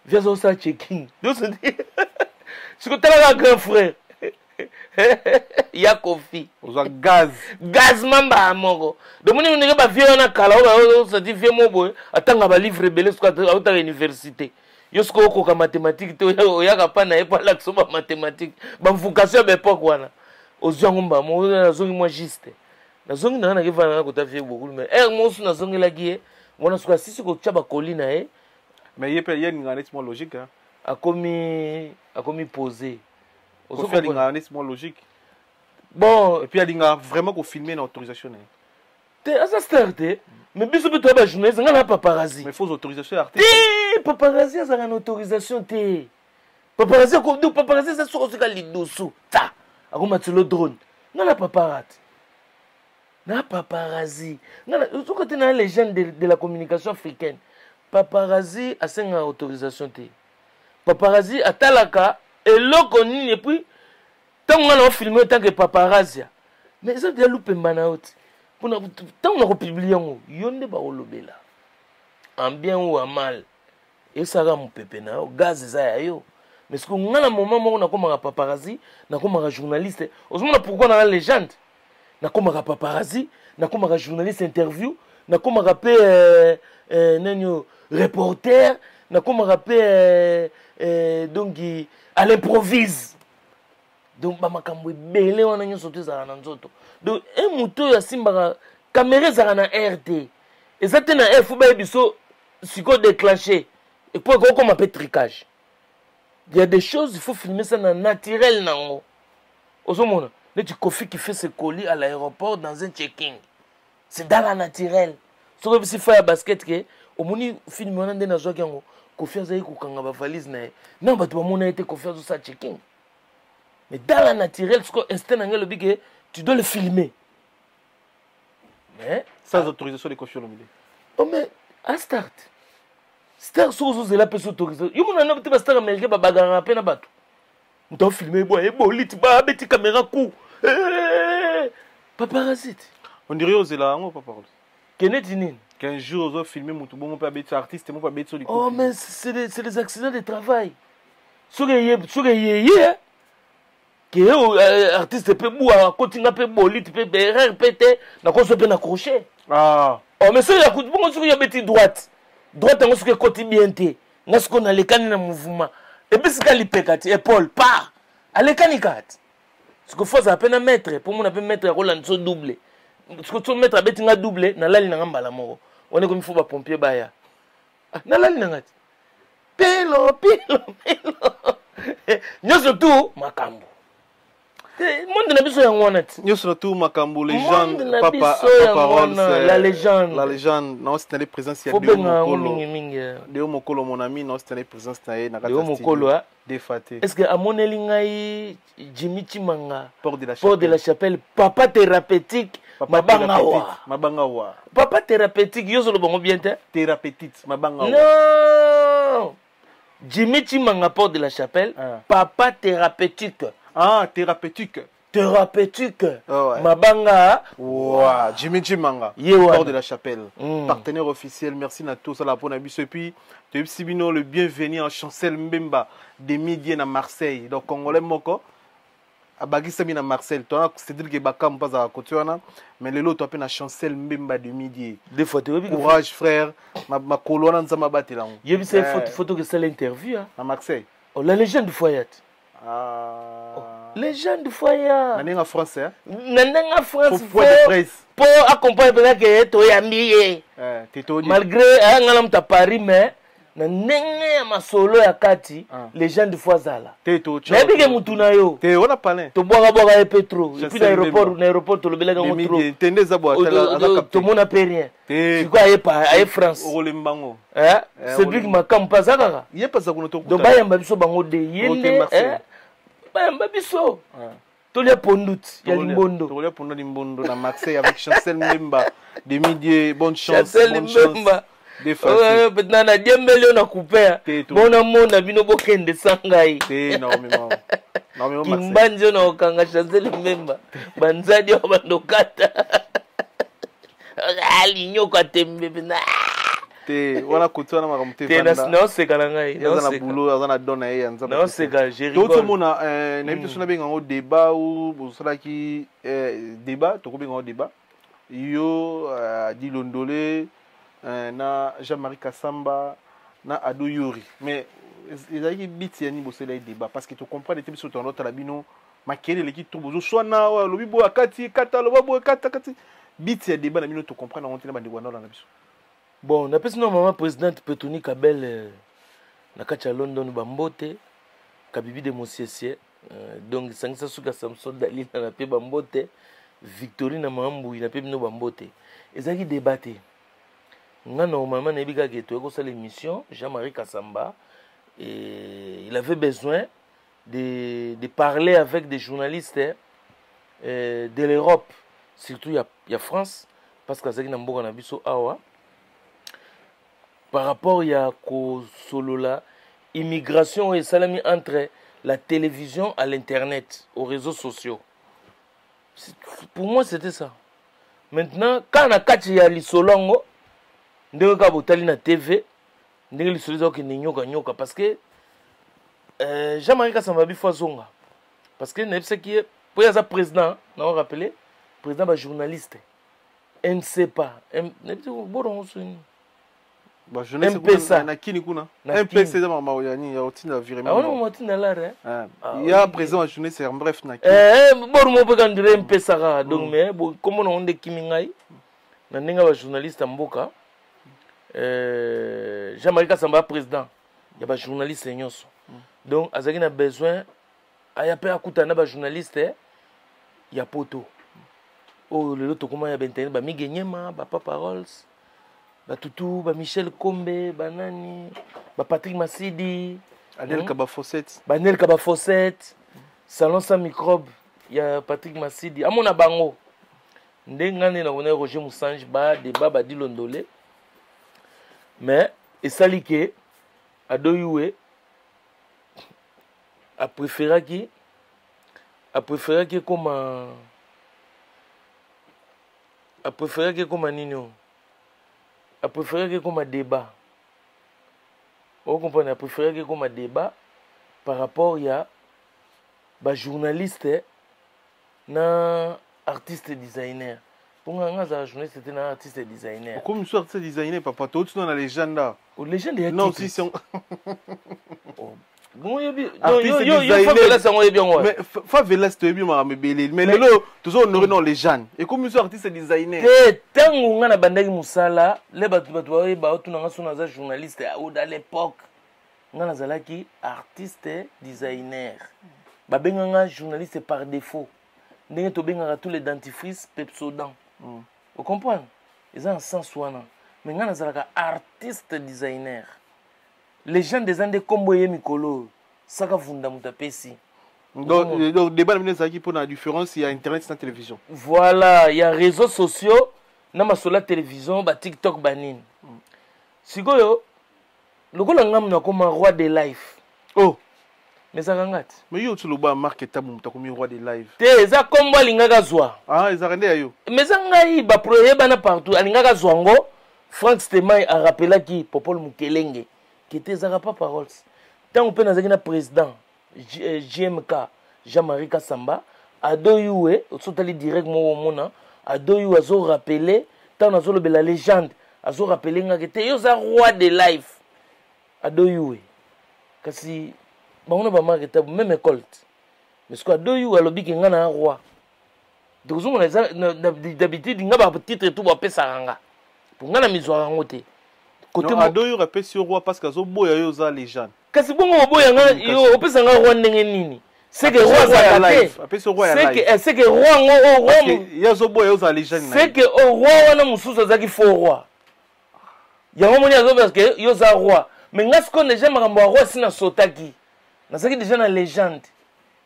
viens on ça checking donc c'est que t'as un grand frère ya Kofi
oza gaz
mamba mongo de moni ndenge ba vie na kala o sati vie mo boy atanga ba livre belésko ata université yo sko ko ka mathématique to ya ka pa na e pa la so ba mathématique ba vocation ba époque wana ozwango mba mo na zongi moi juste na zongi na ke vana ko ta vie beaucoup mais mo su na zongi la gie wana sko sisi ko chaba colina
mais yepe yen nganetismo logique hein
akomi posé
au fait nganetismo logique
bon
et puis il a vraiment qu'on filmer une autorisation
te asa starte mais biso pe to ba journaliste ngana paparazzi
mais faut autorisation artiste
paparazzi asa ngana autorisation te paparazzi ko do paparazzi ça soko sika lidoso ta akoma tselo drone ngana paparazzi na paparazzi ngana tout côté na légende de la communication africaine paparazzi asa ngana autorisation te paparazzi atalaka eloko nini et puis tant on a filmé tant que paparazzi mais ça déjà loupé manaout tant on a publié yonde ba olobela en bien ou en mal et ça va mon pépé na gaz za yo mais ce qu'on a un moment où on a comme un paparazzi na comme un journaliste osomona pourquoi on a une légende na comme un paparazzi na comme un journaliste interview na comme un rappel reporter na comme un rappel donc à l'improvise donc ba makambo belé wana nyo soto za na nzoto donc un moto ya simba caméra za na RD ezate na F ba biso siko déclencher et pour comme un peu tricage il y a des choses il faut filmer ça dans naturel nango osomona le tu Kofi qui fait ses colis à l'aéroport dans un check-in c'est dans la naturel so que si faire basket que au moni film on a na zo kango Kofi azayi ko kanga ba valise na non ba to mona été Kofi azo ça check-in mais dans la naturel ce que instant na ngelo bige tu dois le filmer mais
sans autorisation de Kofi Olomide
oh mais à start star sozo zela peso autorisation yo mona na ba star américain ba bagara pe na bato on filmé boy lit ba beti caméra coup paparazzi
on dirait aux là on pas parler
Kennedy nini
15 jours aux filmer mutu bon pas beti artiste mon pas beti sur
oh mais c'est des accidents de travail soge que artiste peut boire continue peut bolit peut erreur pété na ko so pe na crochet
ah
oh mais ça ya coup bon sur ya beti droite on se côté bien té ngas ko na lekani na mouvement et puis c'est lipekati épaule pas alekani kat ce que faut à peine mettre pour mon appel mettre Roland so doublé ce que tu mettre à betinga doublé na lali na ngamba la moko on est comme il faut ba pompier baya na lali na ngati pelo nyoso tu makambo monde na biso yango wana ti
nyoso tu makambo légende papa
la légende
non c'était les présence
ya
Deo Mokolo mon ami non c'était les présence na na
Deo Mokolo
défaté
est-ce que amoneli ngai Jimmy Chimanga
port de la
chapelle papa thérapeutique mabanga
wa
papa thérapeutique yoso lo bongo bien te
thérapeutique mabanga wa
non Jimmy Chimanga port de la chapelle papa thérapeutique
thérapeutique
oh, ouais. Mabanga
wow. Jimmy Chimanga port de la chapelle partenaire officiel merci à tous à la bonne abisso et puis Sibino le bienvenu en Chancel Mbemba des Midi à Marseille donc congolais moko abagisa mi na Marseille toi c'est dire que bakam pas à côté wana mais le lot toi na Chancel Mbemba de Midi
des photos
courage frère ma colonne nzama batela
yebi c'est photo que c'est l'interview
à Marseille
oh la légende du Foyat légende du Foyat
nanenga français
nanenga France
pour
accompagner peut que to yambiye malgré ngala mta Paris mais na nenge ya masolo ya kati légende du Foyat mais bige mutuna yo
te on a parlé
to boga e petro et puis l'aéroport to lobela ngo trop
tende za bo atala
to mona pe rien c'est quoi aye France
olembango
c'est lui qui m'a campa ça kaka
yepa za kuno to
donc bayamba biso bango de yende bayamba biso tolia pondut ya limbondo
tolia pondut limbondo na Marseille avec Chancel Mbemba de Midi bonne chance
Chancel Mbemba peut-être na diembele na couper bona mona bino bokende sangai
énormément
kimbanjo na okanga Chancel Mbemba banzadi wa bandokata ali nyoka tembe bina
te wana kutana makamte
vanda te na sekala ngai
na boulot azana dona ye anza
na sekala je rigole
to mona na biso na benga ngo débat ou bosala ki débat to ko benga ngo débat yo di Londolé na Jean-Marie Kassamba na Ado Yori mais ezali biti yani bosala débat parce que tu comprends les biso to nota la bino makele leki to bozo swana lobi bo akati kata lobo bo kata kati biti ya débat na bino to comprendre on tena bandi wana na biso.
Bon, na pesi no maman présidente Petoni Kabel na kati ya London bambote kabibi de Mosiesie donc sangisa suka Samson Dalila na pe bambote Victorine na Mambu na pe bino bambote ezaki débatté ngana o maman na bika ke to ko sa l'émission Jean-Marie Kassamba et il avait besoin de parler avec des journalistes de l'Europe surtout il y a France parce que ça qui na mboka na biso awa par rapport à ko solola immigration et salami entre la télévision à l'internet, aux réseaux sociaux. Pour moi, c'était ça. Maintenant, quand on a catché à l'Isolongo, on a catché na TV, on a catché nyoka parce que Jean-Marie Kassamba bifo zonga. Parce que c'est qui est pour être président, on a rappelé, président ba journaliste. Elle ne sait pas.
Bah, je ne sais pas. MP, c'est dans ma oyani, il y a aussi la virée.
Ah, on a là,
il y a présent, je ne sais pas. Bref,
bon, on peut dire MP Sarah. Donc, mais, comme on a dit Kimingai, on a un journaliste en Boka. Jean-Marie Kassamba, président. Il y a un journaliste. Donc, Azagin a besoin. Il y a un journaliste. Il y a poto. Oh, le lot, comment il y a Bentene, bah Miguenyema, bah Papa Rolls, bah Toutou, bah Michel Kombe, bah Nani, bah Patrick Massidi,
Anel Kabafosset,
bah Nel Kabafosset, Salon sans microbe, il y a Patrick Massidi, Amona Bango, Ndengane na wone Roger Moussange, bah débat bah Dilondolé, mais et Salike, Adoyoué, a préféré qui comme a préféré que comme un nino. A préféré que comme un débat. Vous comprenez? A préféré que comme un débat par rapport à un journaliste na artiste designer. Pour moi, un journaliste c'était un artiste designer.
Comme un artiste designer, papa, tout dans la légende là.
Ou légende est
non, si c'est
bon, yo
favela ça on est bien ouais. Mais favela c'est bien mais le lot toujours on non les jeunes et comme monsieur artiste designer
tango ngana bandaki musala le batu ba otu nanga sona za journaliste à l'époque ngana zalaki artiste designer ba benganga journaliste par défaut ndenge to benganga tous les dentifrices Pepsodent vous comprenez ils ont un sens wana mais ngana zalaka artiste designer. Les gens des Andes Komboye Mikolo, ça va funda mutapesi.
Donc, débat de pour la différence, il y a Internet et la télévision.
Voilà, il y a réseaux sociaux, nama sur la télévision, bah TikTok, banin. Si go le go langam na comme roi des live.
Oh,
mais ça gangat.
Mais yo tu le bas market tabu comme roi des live.
Te za kombo lingaga zwa.
Ah, ils arrêté ayo.
Mais ça ngai ba projet bana partout, alingaga zwango. Frank Stemai a rappelé qui Popol Mukelenge. Qui était Zarapa Paroles. Tant qu'on peut dans un président, JMK, Jean-Marie Kassamba, à Doyoué, au sotali direct Mona, à Doyou, à zo rappelé, tant on a la légende, à zo rappelé, nga était yosa roi de life. À Doyoué. Kasi, on a pas marqué, même école. Mais ce qu'à Doyou, à l'objet, il y a un roi. Donc, d'habitude, il y a un titre et tout, on peut s'arranger. Pour nga na misoa ngote.
Côté moi adoyo rappelle sur roi parce que zo boya yo za légende.
Kasi bongo boya nga yo opesa nga roi ndenge nini? C'est que roi za live. Appelle sur roi ya live. C'est que roi ngo roi
ya zo boya yo za légende.
C'est que roi wana mususu zaki faux roi. Ya ngomoni azo parce que yo za roi. Mais nga siko déjà makambo roi sina sotaki. Na saki déjà na légende.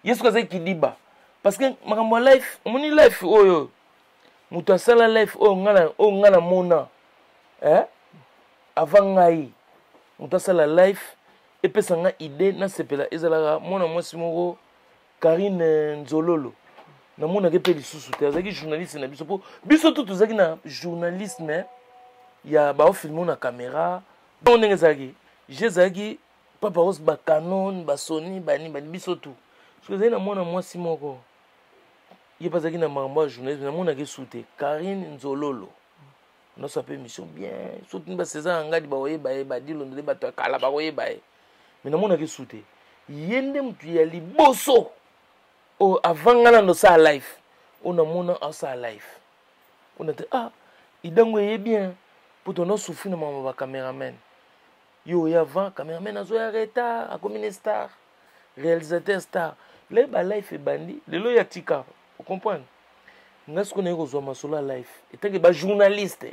Yesu ko zaki kidiba. Parce que makambo life, omoni life oyo. Mutu asala life o ngana mona. Avant ngai mutu asala life epesa nga idée na sepela ezalaka mwana mwasi moko Karine Nzololo na mona ke pe lisusu te azaki journaliste na biso po biso tout tozaki na journalisme ya ba filmer na caméra on ndenge ezalaki jezaki Papa Rose ba Canon ba Sony bani biso tout parce que na mwana mwasi moko ye pasaki na makambo journaliste na mona ke sute Karine Nzololo. Nous avons une mission bien. Surtout que César Angadi ba dilondé ba kala ba mais nous avons que souté. Yende mtu ya liboso. Oh avant ngana no sa live. On a mona a sa live. On a dit idango ye bien pour ton souffrir na mama ba cameraman. Yo ya avant cameraman azo ya retard a comme une star. Réalisateur star. Le ba live e bandi, le lo ya tika. Vous comprenez? Nous qu'on est aux hommes sur la live. Et tant que ba journaliste.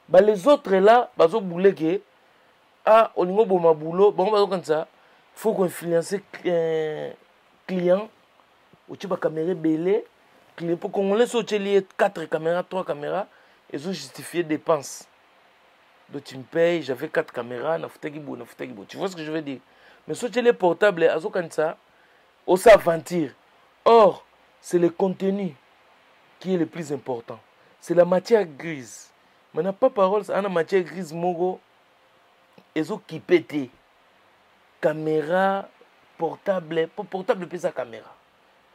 Bah les autres là, bazo boulé que au niveau de ma boulot, bon bazo comme ça, faut qu'on influencer client, ou tu vas caméra belé, client pour qu'on laisse au lié 4 caméras, 3 caméras, et ils ont justifié dépenses. Donc tu me payes, j'avais 4 caméras, na futaki bo. Tu vois ce que je veux dire? Mais si tu les portables, azo comme ça, on s'aventure. Or, c'est le contenu qui est le plus important. C'est la matière grise. Maintenant, pas parole, c'est la matière grise, mogo, et zo qui pète. Caméra, portable, puis sa caméra.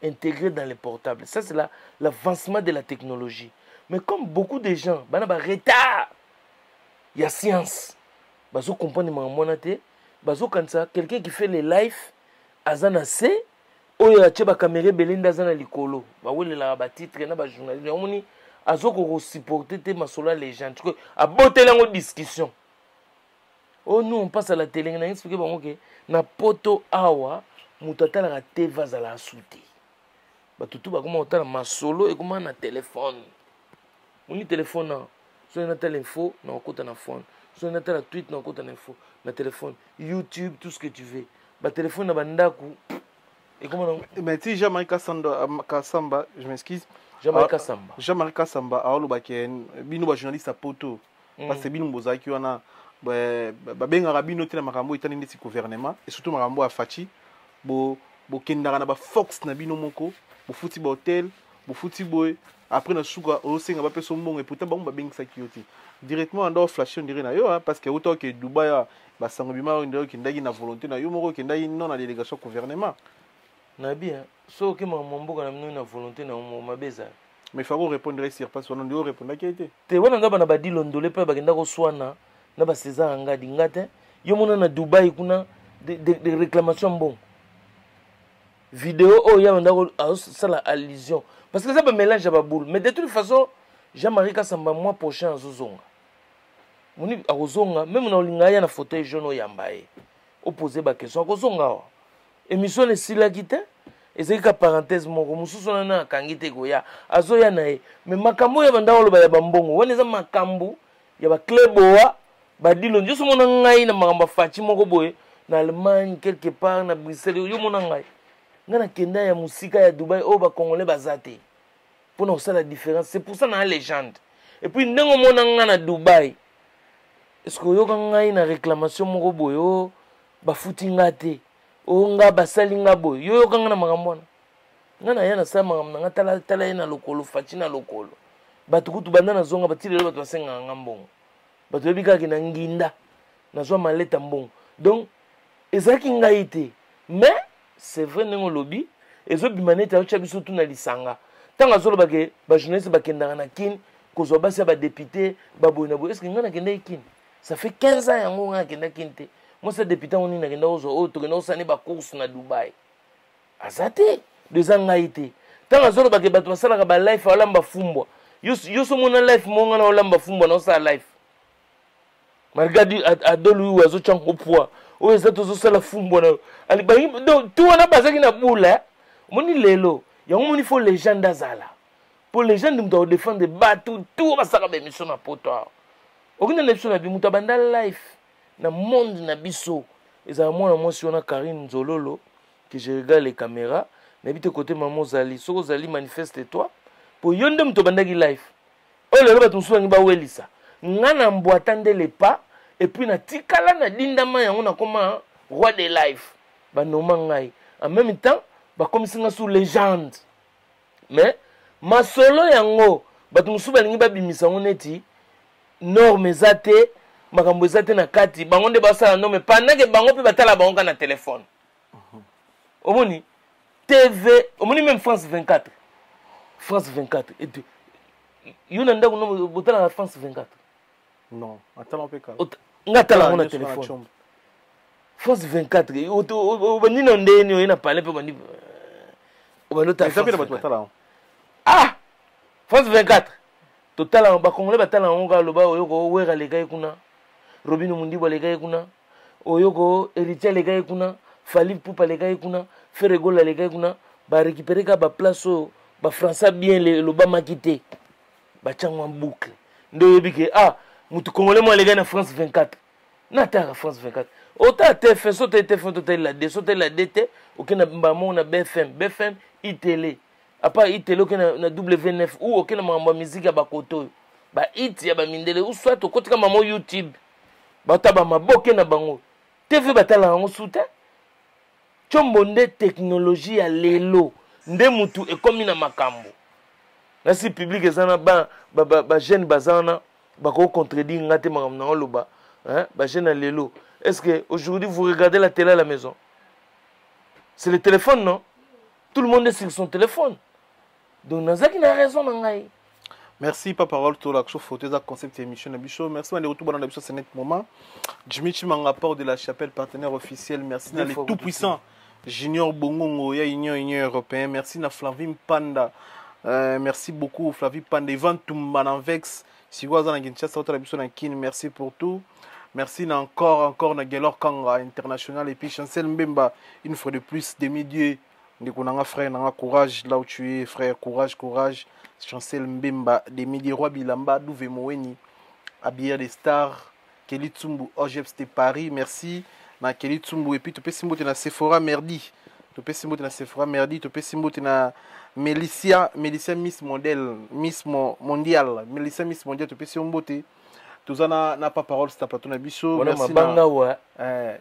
Intégrée dans les portables. Ça, c'est l'avancement de la technologie. Mais comme beaucoup de gens, il y a un retard. Il y a science. Bazo comprendre quelqu'un qui fait les lives, azana se, oyo ache ba caméra belenda azana likolo. Ba wele la ba titre na ba journaliste. Omoni azoko ko supporter te masola les gens. Tu a botter la discussion. Oh nous on passe à la télé, na expliquer bango ke na poto awa mutata la te vazala asuti. Ba tutu ba comment otala masolo et comment na téléphone. Moni téléphone na so na telle info na okota na phone. So na telle tweet na okota na info na téléphone, YouTube, tout ce que tu veux. Ba téléphone na bandaku. Et comment on...
Mais si Jean-Marie Kassamba, je m'excuse.
Jean-Marie Kassamba.
Jean-Marie Kassamba, alors bino ba journaliste à poto parce que bino bozaki wana ba benga rabino tena makambo itani ndeti gouvernement et surtout makambo a fachi bo kendara na ba fox na bino moko bo futi ba hotel bo futi boy après na suka o senga ba peso mbongo et pourtant ba benga saki yoti directement en dehors flash on dirait na yo parce que autant que Dubaï ba sango bima on ki ndagi na volonté na yo moko ki ndagi non na délégation gouvernement
na bien so que mambo na mino na volonté na ma beza
mais faut répondre sur pas on doit répondre qui était
te wana ngaba na badi londole pe bagenda ko swana na ba César ngadi ngate yo mona na Dubaï kuna de réclamations bon vidéo oh ya ndako ça la allusion parce que ça peut mélanger ba boule mais de toute façon Jean-Marie Kassamba mois prochain azozonga moni azozonga même na olinga ya na fauteuil jaune yambaye opposer ba question azozonga émission le silakite ezali ka parenthèse moko mususu na kangite goya azoya na ye mais makambo ya banda oloba ya bambongo wana eza makambo ya ba kleboa badilo njo mona ngai na makambo fachi moko boye na Allemagne quelque part na Bruxelles yo mona ngai ngana kenda ya musika ya Dubaï o ba congolais bazate pour nous ça la différence c'est pour ça na légende et puis ndengo mona ngana Dubaï est-ce que yo ngai na réclamation moko boye ba futi ngate onga basali nga boy yo kanga na makambo ngana yana sa makambo nga tala ina lokolo fachi na lokolo batukutu banda na zonga batilelo batu basenga ngambongo batu yebika ki na nginda na zo maleta mbongo donc ezaki ngaite mais c'est vrai nengo lobby ezo bimaneta yo chabiso tuna lisanga tanga zolo bake ba journaliste bakendanga na kin kozwa basi ba député baboyina boy est-ce que ngana kenda kin ça fait 15 ans yango nga kenda kinte. Moi, c'est député, on est dans les courses na Dubaï. Azate, deux ans été. Tant que ça, tu vas faire la life à l'amba fumbo. Yo so mona life, mon gars, l'amba fumbo, non, ça life. Malgré à dolu ou à zochan au poids. Oh, ça, tout ça, la fumbo. Donc, tout on a basé na boule. Moni lelo. Il faut les gens d'Azala. Pour les gens de défendre des bateaux, tout va s'arrêter, mission na potoir. Aucune élection na bimutabanda life. Na monde na biso ezala mwana mwasi wana Karine Nzololo que je regarde les caméras na bite côté maman Zali soko Zali manifeste toi pour yonde mto bandaki live o lelo bato mususu ba welisa ngana mbwatande les pas et puis na tikala na dindama yango na koma roi des live ba noma ngai en même temps ba komisinga sous légende mais masolo yango bato mususu balingi babimisa neti norme zate makambo ezate na kati bango nde basala no mais pendant que bango pe batala bango na téléphone omoni TV omoni même France 24 et puis yo na ndako no botala na France 24
non attends un peu calme
ngatala na téléphone France 24 obani no ndeni yo na parler pe bandi obalota ah France 24 total ba congolais batala onga loba oyoko wera legai kuna Robino Mundibo legai kuna oyoko Héritier legai kuna Fali Poupa legai kuna Ferregola legai kuna ba récupérer ka ba place ba français bien le ba makité ba changwa boucle ndo yebike ah mutu congolais mo legai na France 24 na ta France 24 ota TF so TF to la D so la DT okena ba mo na BFM ITélé apa itelo ke na W9 ou okena mamba musique ya bakoto ba it ya ba mindele ou soit okotika mamo YouTube ba taba maboke na bango TV batala ngo soute Tchombonde technologie ya lelo. Nde mutu ekomi na makambo. Nasi public ezana ba jeune bazana ba ko contredire ngate makambo na oloba. Hein? Ba jeune à lelo. Est-ce que aujourd'hui vous regardez la télé à la maison? C'est le téléphone, non? Tout le monde est sur son téléphone. Donc Nazaki n'a raison nangai.
Merci papa Parole to la photo za concept émission Nabicho. Merci à retour dans Nabicho c'est net moment. Jimmy Chimanga port de la chapelle partenaire officiel. Merci à les tout puissants Junior Bongongo ya Union européen. Merci na Flavie Panda. Merci beaucoup Flavie Panda. Ivan Tumbananvex. Si vous avez un Kinshasa autre Nabicho na Kin. Merci pour tout. Merci na encore na Gelor Kanga international et puis Chancel Mbemba une fois de plus demi-dieu. Ndikunanga frère nanga courage là où tu es frère courage. Chancel Mbemba, des Midi Roi Bilamba, Douve Moeni, Abia des Stars, Kelly Tsumbu, Ojeps de Paris, merci. Na Kelly Tsumbu, et puis tu peux simboter na Sephora Merdi. Tu peux simboter na Sephora Merdi, tu peux simboter na Melissa Miss Model, Miss Mondial, Melissa Miss Mondial, tu peux simboter. Tout ça n'a pas parole, c'est un plateau Nabicho.
Merci. Banga wa.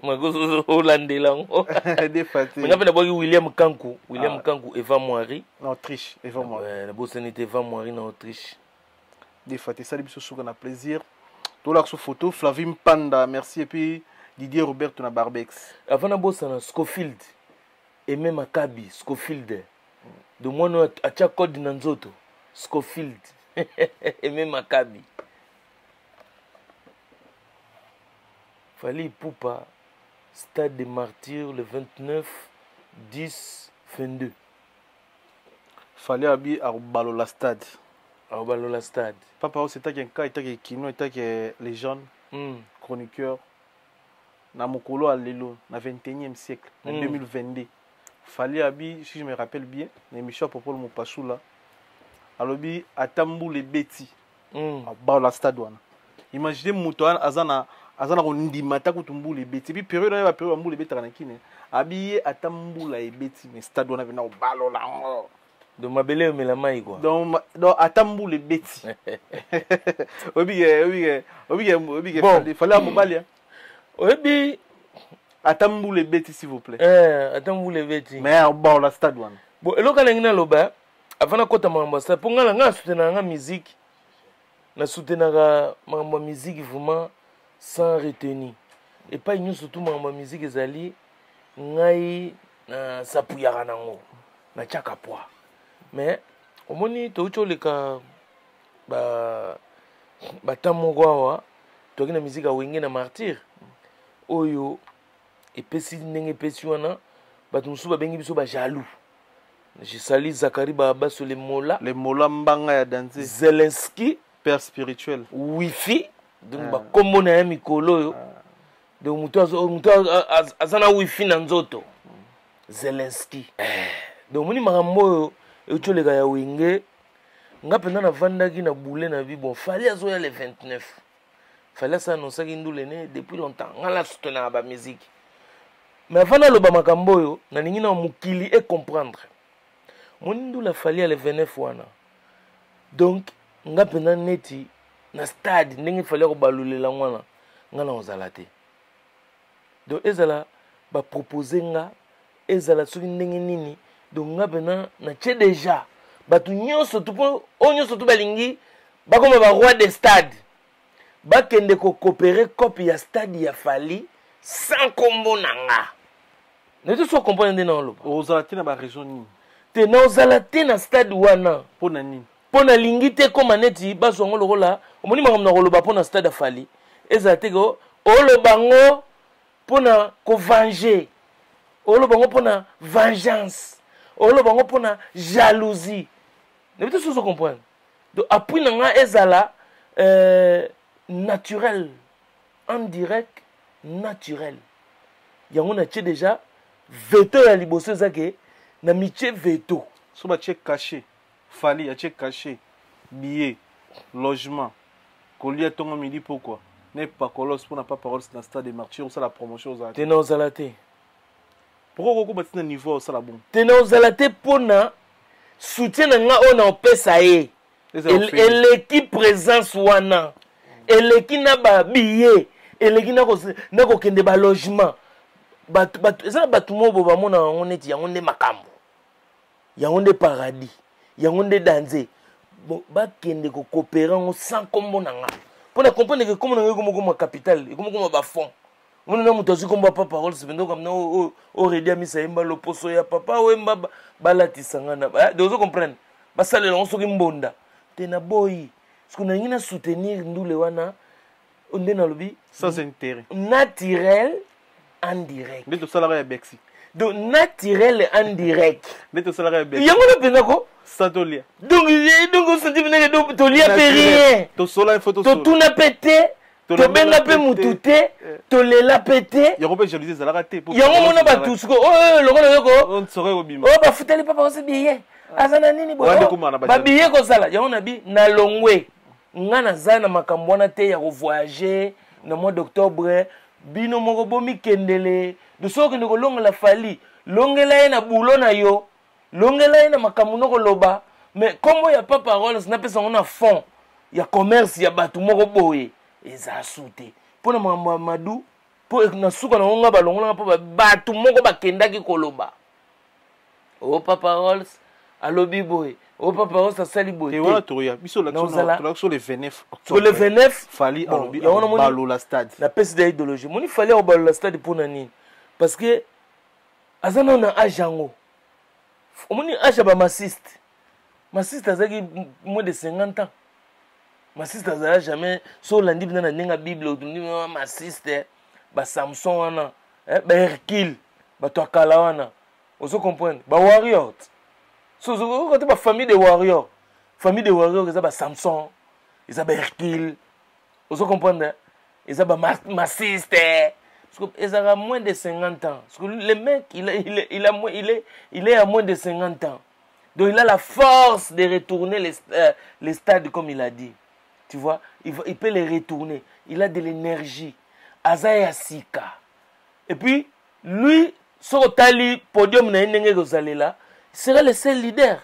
Moi, je Hollandais là.
Défaté.
Mais d'abord William Kankou, Eva Moiri.
En Autriche, Eva Moiri.
La bosse était Eva Moiri en Autriche.
Défaté, ça Nabicho sur un plaisir. Tout là sur photo, Flavim Panda, merci et puis Didier Roberto na Barbex.
Avant la bosse na Scofield et même Akabi, Scofield. De moi no a chaque code nanzoto, Scofield et même Akabi. Fallait Poupa, stade des martyrs le 29-10-22.
Fallait habiller à Balola stade.
À Balola stade.
Papa, c'était un cas, c'était Kino, c'était les jeunes chroniqueurs. Na Mokolo à Lelo, na 21e siècle, en 2022. Fallait habiller, si je me rappelle bien, l'émission à propos de Mopachou là. Alors, à Tambou les Betty, à Balola stade. Imaginez Moutouan, Azana. Azana kondimata kutumbu les bêtis puis période na période ambu les bêtis kanakine habillé atambu la bêtis mais stade on avait na balola
de mabele mais la maille quoi
donc atambu les bêtis obi fallait mobalia
obi
atambu les bêtis s'il vous plaît
atambu les bêtis
mais bon la stade one
bon eloka lengina loba avant kota mamba stade pour ngala nga soutenir nga musique na soutenir ma musique vraiment sans retenir et pas nous surtout ma musique ezali ngai na sapuyaka nango na chaka poa mais omoni to ucholeka ba tamoko awa toki na musique awenge na martyr oyo epesi ndenge epesi wana bato mosusu babengi biso ba jaloux. Je salue Zachary Baba sur les mola
mbanga ya danser
Zelensky
père spirituel
wifi donc ba kombo na ya mikolo yo donc mutu azana wifi na nzoto Zelensky donc moni makambo oyo echoleka ya wenge nga penda na vandaki na boule na bi bon fallait azoya le 29 fallait ça annoncer ndule ne depuis longtemps nga la soutenir ba musique mais avant na loba makambo oyo na ningi na mukili et comprendre moni ndula fallait le 29 wana donc nga penda neti na stade ndenge fallait ko balulela ngwana nga na ozala te donc ezala ba proposer nga ezala soki ndenge nini donc nga pena na tche déjà batu nyonso tu po onyoso tu balingi bakoma ba roi des stades bakende ko coopérer copie ya stade ya fali sans kombo nanga ne te so comprendre ndena oloba
ozala te na ba raison nini
te na ozala te na stade wana
pona nini
pona lingi te koma neti basongo lokola omoni makambo na koloba pona stade ya fali ezala te ko olobango pona ko venger olobango pona vengeance olobango pona jalousie ne peut pas se comprendre donc appui nanga ezala naturel en direct naturel yango na tche déjà veto ya liboso ezake na miche veto
so ba tche caché fali a tche caché billet logement colia tongo midi pourquoi n'est pas colos pour na pas parole dans stade des martyrs ou ça la promotion aux
te na ozala te
pourquoi ko batina niveau ça la bon
te na ozala te pona soutien na nga ona opesa ye eleki présence wana eleki na ba billet eleki na ko kende ba logement eza bato mobo bamona yango neti yango nde makambo yango nde paradis yango nde danger bakende kokopera yango sans kombo na nga mpona comprendre ke kombo na nga ekomokoma capital ekomokoma bafond mona moto azwi kombo papa parole sependo kamna oredi amisa yemba loposo ya papa oyemba balatisa nga na de ozo comprendre basalela yango soki mbonda te na boyi parce que na soutenir ndule wana nde nalobi
sans intérêt
naturel en direct
nde tosalaka ya Bexi
donc naturel en direct
nde tosalaka ya Bexi
yango na pena ko
satolia
donc osenti pena ke tolia pe rien
tosola il faut
totuna pete tobenga pe mutu te tolela pe te
yango mpe jalousie ezalaka te
yango mona bato siko lokola yoko
nsore kobima
bafuteli papa osi biye aza na nini babiye kozala yango na bi na longwe nga naza na makambo wana te ya kovoyage na mois d'octobre bino moko bomikendele dosokende kolongela fali longela ye na bulo na yo longela ye na makambo nokoloba mais kombo ya pa parole sinapesa yango na fond ya commerce ya bato moko boye eza su te mpo na makambo ya madu mpo na suka na ngo nga balongolanga mpo bato moko bakendaki koloba o pa paroles alobi boye o pa paroles asali boye
te wana toya biso la sur le 29
octobre le 29
fali alobi balola stade
na pesi de idéologie moni fali balola stade pour na nini parce que azana na âge yango omoni âge ba masiste azaki moins de 50 ans masiste azala jamais so landi bina na ndinga bible otundi masiste ba Samson wana ba Hercule bato akala wana ozo comprendre ba warrior so côté ba famille de warrior eza ba Samson eza ba Hercule ozo comprendre eza ba masiste ils ont moins de 50 ans. Parce que le mec, il est à moins de 50 ans. Donc il a la force de retourner les stades comme il a dit. Tu vois, il peut les retourner. Il a de l'énergie. Azaya Sika. Et puis, lui, sur Tali, podium, il sera le seul leader.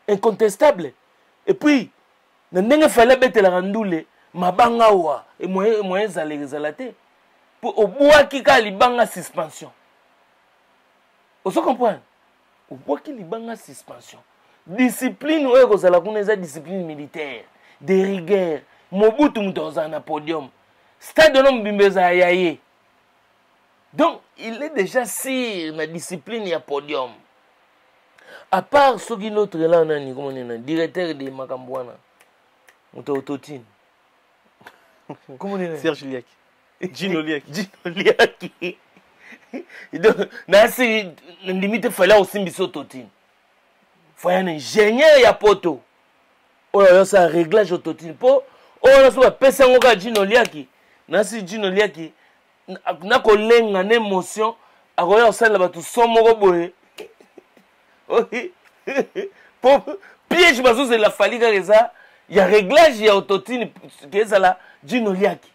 Incontestable. Et puis, il fallait mettre la randoule. Mabangawa. Et moyen zalate. Au bois qui a libanga suspension. Vous comprenez? Au bois qui libanga suspension. Discipline, vous avez discipline militaire, de rigueur. Mobutu mtoza na podium. Stade de bimbeza yaye. Donc, il est déjà sur la discipline ya podium. À part ce qui l'autre là, directeur de Makambouana. Mutautotine. Comment on est?
Serge Liaki. Gino
Liaki. Donc, nasi limite fallait aussi mbiso totine. Faut un ingénieur ya poto. Oh là ça réglage au totine po. Oh là so pesa ngoka Gino Liaki. Nasi Gino Liaki na kolenga na émotion akoya osala batu somoko boye. OK. Po piège bazo c'est la faliga reza ya réglage ya autotine que ça la Gino Liaki.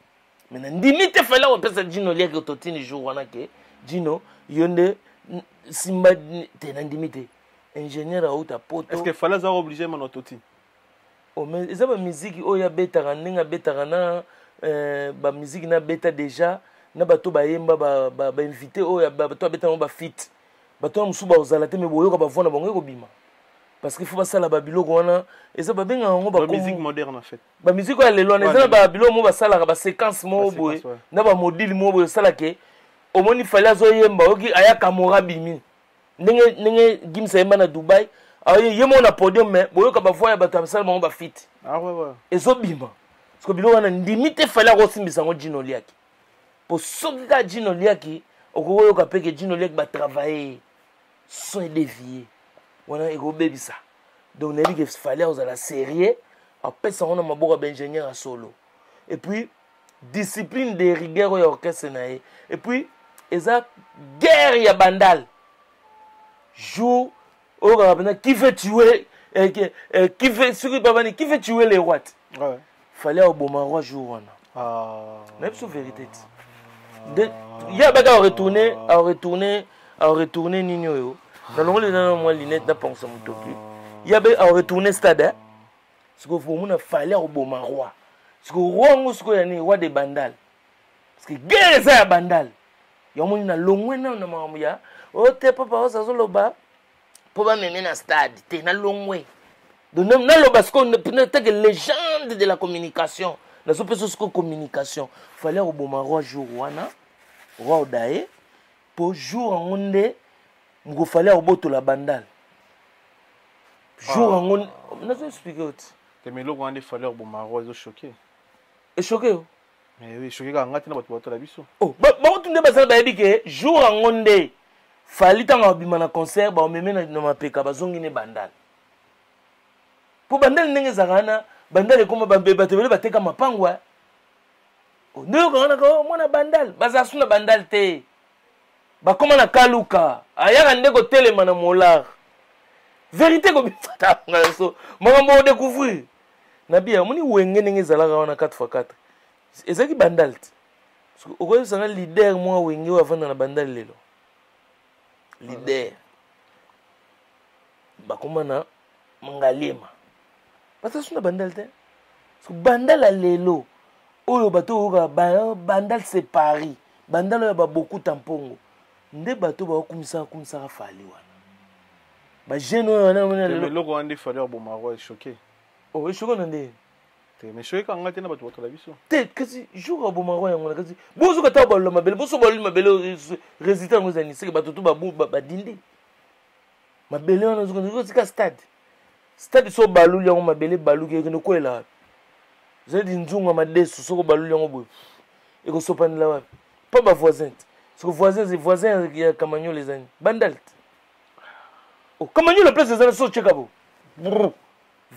Maintenant, ndimite fala on pesa Gino Liaki autotine jour wana ke Gino yonde simba te ndimite ingénieur a uta poto.
Est-ce que fala za obligé man autotine?
Oh mais ça ba musique oya beta ninga beta na ba musique na beta déjà na bato ba yemba ba invité oya bato beta ba fit. Bato musuba ozala te me boyoka ba vona bango ko bima. Parce qu'il faut pas ça la babiloko wana et ça ba benga ngo ba
musique moderne en fait.
Ba musique ya lelo na za ba babiloko mo ba sala ba séquence mo boye na ba module mo boye sala ke omoni fala zo yemba oki aya kamora bimi ndenge gimsa yemba na Dubai aye yemo na podium mais boyoka ba voya bato sala mo ba fit.
Ah ouais.
Ezo bima parce que biloko wana ndimite fala ko simbisa ngo Gino Liaki pour soka Gino Liaki okoyoka peke Gino Liaki ba travailler sans dévier. On a égobé ça. Donc, on a dit qu'il fallait aux la série. Après, ça, on a un ingénieur à solo. Et puis, discipline de rigueur et orchestre. Et puis, il y a guerre, il y a bandal. Jour, qui veut tuer, qui veut tuer les rois. Il fallait au bon roi jour. Même sous vérité. Il y a des gens à retourner Nino. Dans le monde, il y a moins lunettes n'a pas en topi. Il y avait à retourner stade. Ce que vous avez fallu au bon roi. Ce que roi, ce que y a roi des bandales. Parce que guerre ça bandal. ya moni na longwe na makambo ya o te papa ozazoloba po bameme na stade te na longwe donc naloba siko peut-être que légende de la communication nazopesa siko communication fallait oboma roi jour wana roi odaye po jour yango nde mokofallait obotola bandal jour yango nazo expliquer oti
te meloko wana nde fallait oboma roi ezochoke
echoke yo
mais oui choke kaka ngati na bato batola biso
bango tunde basala bayebi ke jour yango nde fali ntango babima na concert baomeme na mapeka bazongi ne bandal po bandal ndenge ezalaka wana bandal ekoma bato ebele bateka mapangwa nde yokanga naka mwana bandal bazala su na bandal te bakoma na kaluka ayaka nde kotelema na molar vérité kobifatanga so makambo odécouvrir na bia omoni wenge ndenge ezalaka wana 4x4 ezalaki bandal te okoyebisanga leader mwa wenge oyo avanda na bandal lelo leader bakoma na ngaliema bazala su na bandal te bandal ya lelo oyo bato oyoka bandal c'est Paris bandal oyo babokuta mpongo nde bato bakumisaka fali wana bagene oyo wana
eloko wana nde fallait oboma roi echoke
echoke na nde
te mais choke kanga te na bato batola biso
te kasi jour aboma roi yango na kasi bozoka ta balola mabele boso baloli mabele résultat yango ezali seke bato to badindi mabele wana ozoka stade so baluli yango mabele baluki ekende koyela wapi zali nzunga madeso soko baluli yango boye ekosopanela wapi pa bavoisin te soko voisin ya kamanyolo ezani bandal te kamanyolo place ezana so cheka bo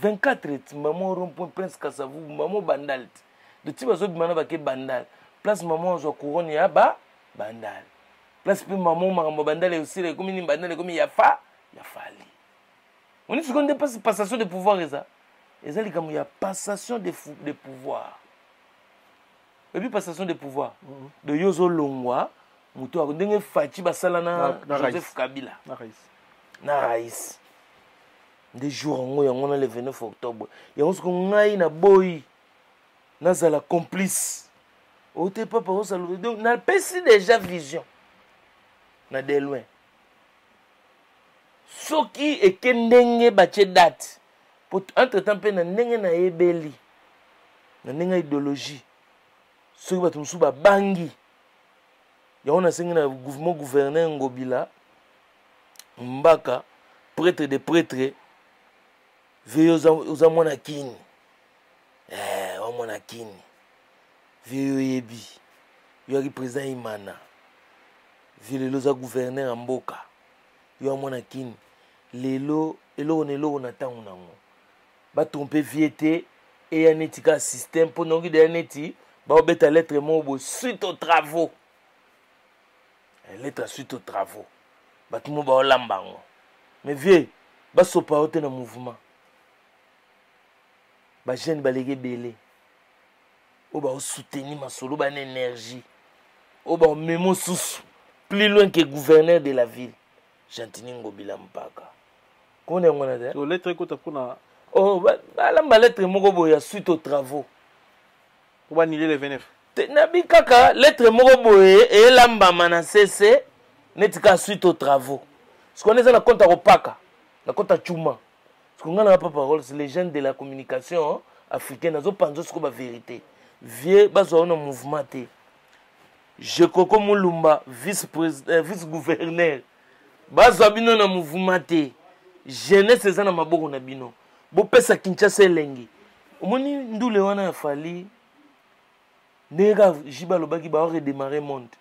24 ti mama rond-point prince kasavu mama bandal te de ti bazobima na bake bandal place mama ozwa couronne ya bandal place mpe mama makambo bandal esila ekomi nini bandal ekomi ya fali oni sikoyo nde passation de pouvoir eza likambo ya passation de pouvoir epi passation de pouvoir de yo ozolongwa moto ako ndenge faci basala na Joseph Kabila na rais nde jour yango na le 29 octobre yango siko ngai na boyi nazala complice ote papa osala donc napesi déjà vision na de loin soki eke ndenge batie date entre temps mpe na ndenge na yebeli na ndenge idéologie soki bato mosusu babangi yango nasengi na mouvement gouverneur Ngobila Mbaka prêtre de prêtre vie oza mwana kini wa mwana kini vie oyebi yoaki président Imana vie lelo oza gouverneur ya mboka yo mwana kini lelo eloko na eloko na ntango nango batrompe vie te eya neti ka système mpo nongi deya neti baobeta lettre moko boye suite aux travaux lettre suite aux travaux bato mo baolamba yango mais vie basopa yo te na mouvement bagene baleki ebele oyo baosoutenir masolo bana énergie oyo baomema osusu plus loin que gouverneur de la ville Jantini Ngobila Mpaka kone ngona te
so lettre ekota mpona
balamba lettre moko boye ya suite aux travaux
po banile le 29
nabi kaka lettre moko boye eyelambama na cc neti ka suite aux travaux sikona eza na compte ya kopaka na compte ya chuma sikonga na parole c'est les jeunes de la communication africaine azopanza siko bavérité vie bazwa wana mouvement te Jekoko Mulumba vice gouverneur bazwa bino na mouvement te jeunesse eza na maboko na bino bopesa Kinshasa elengi omoni ndule wana ya fali ndenge jiba lobaki ba redémarrer monde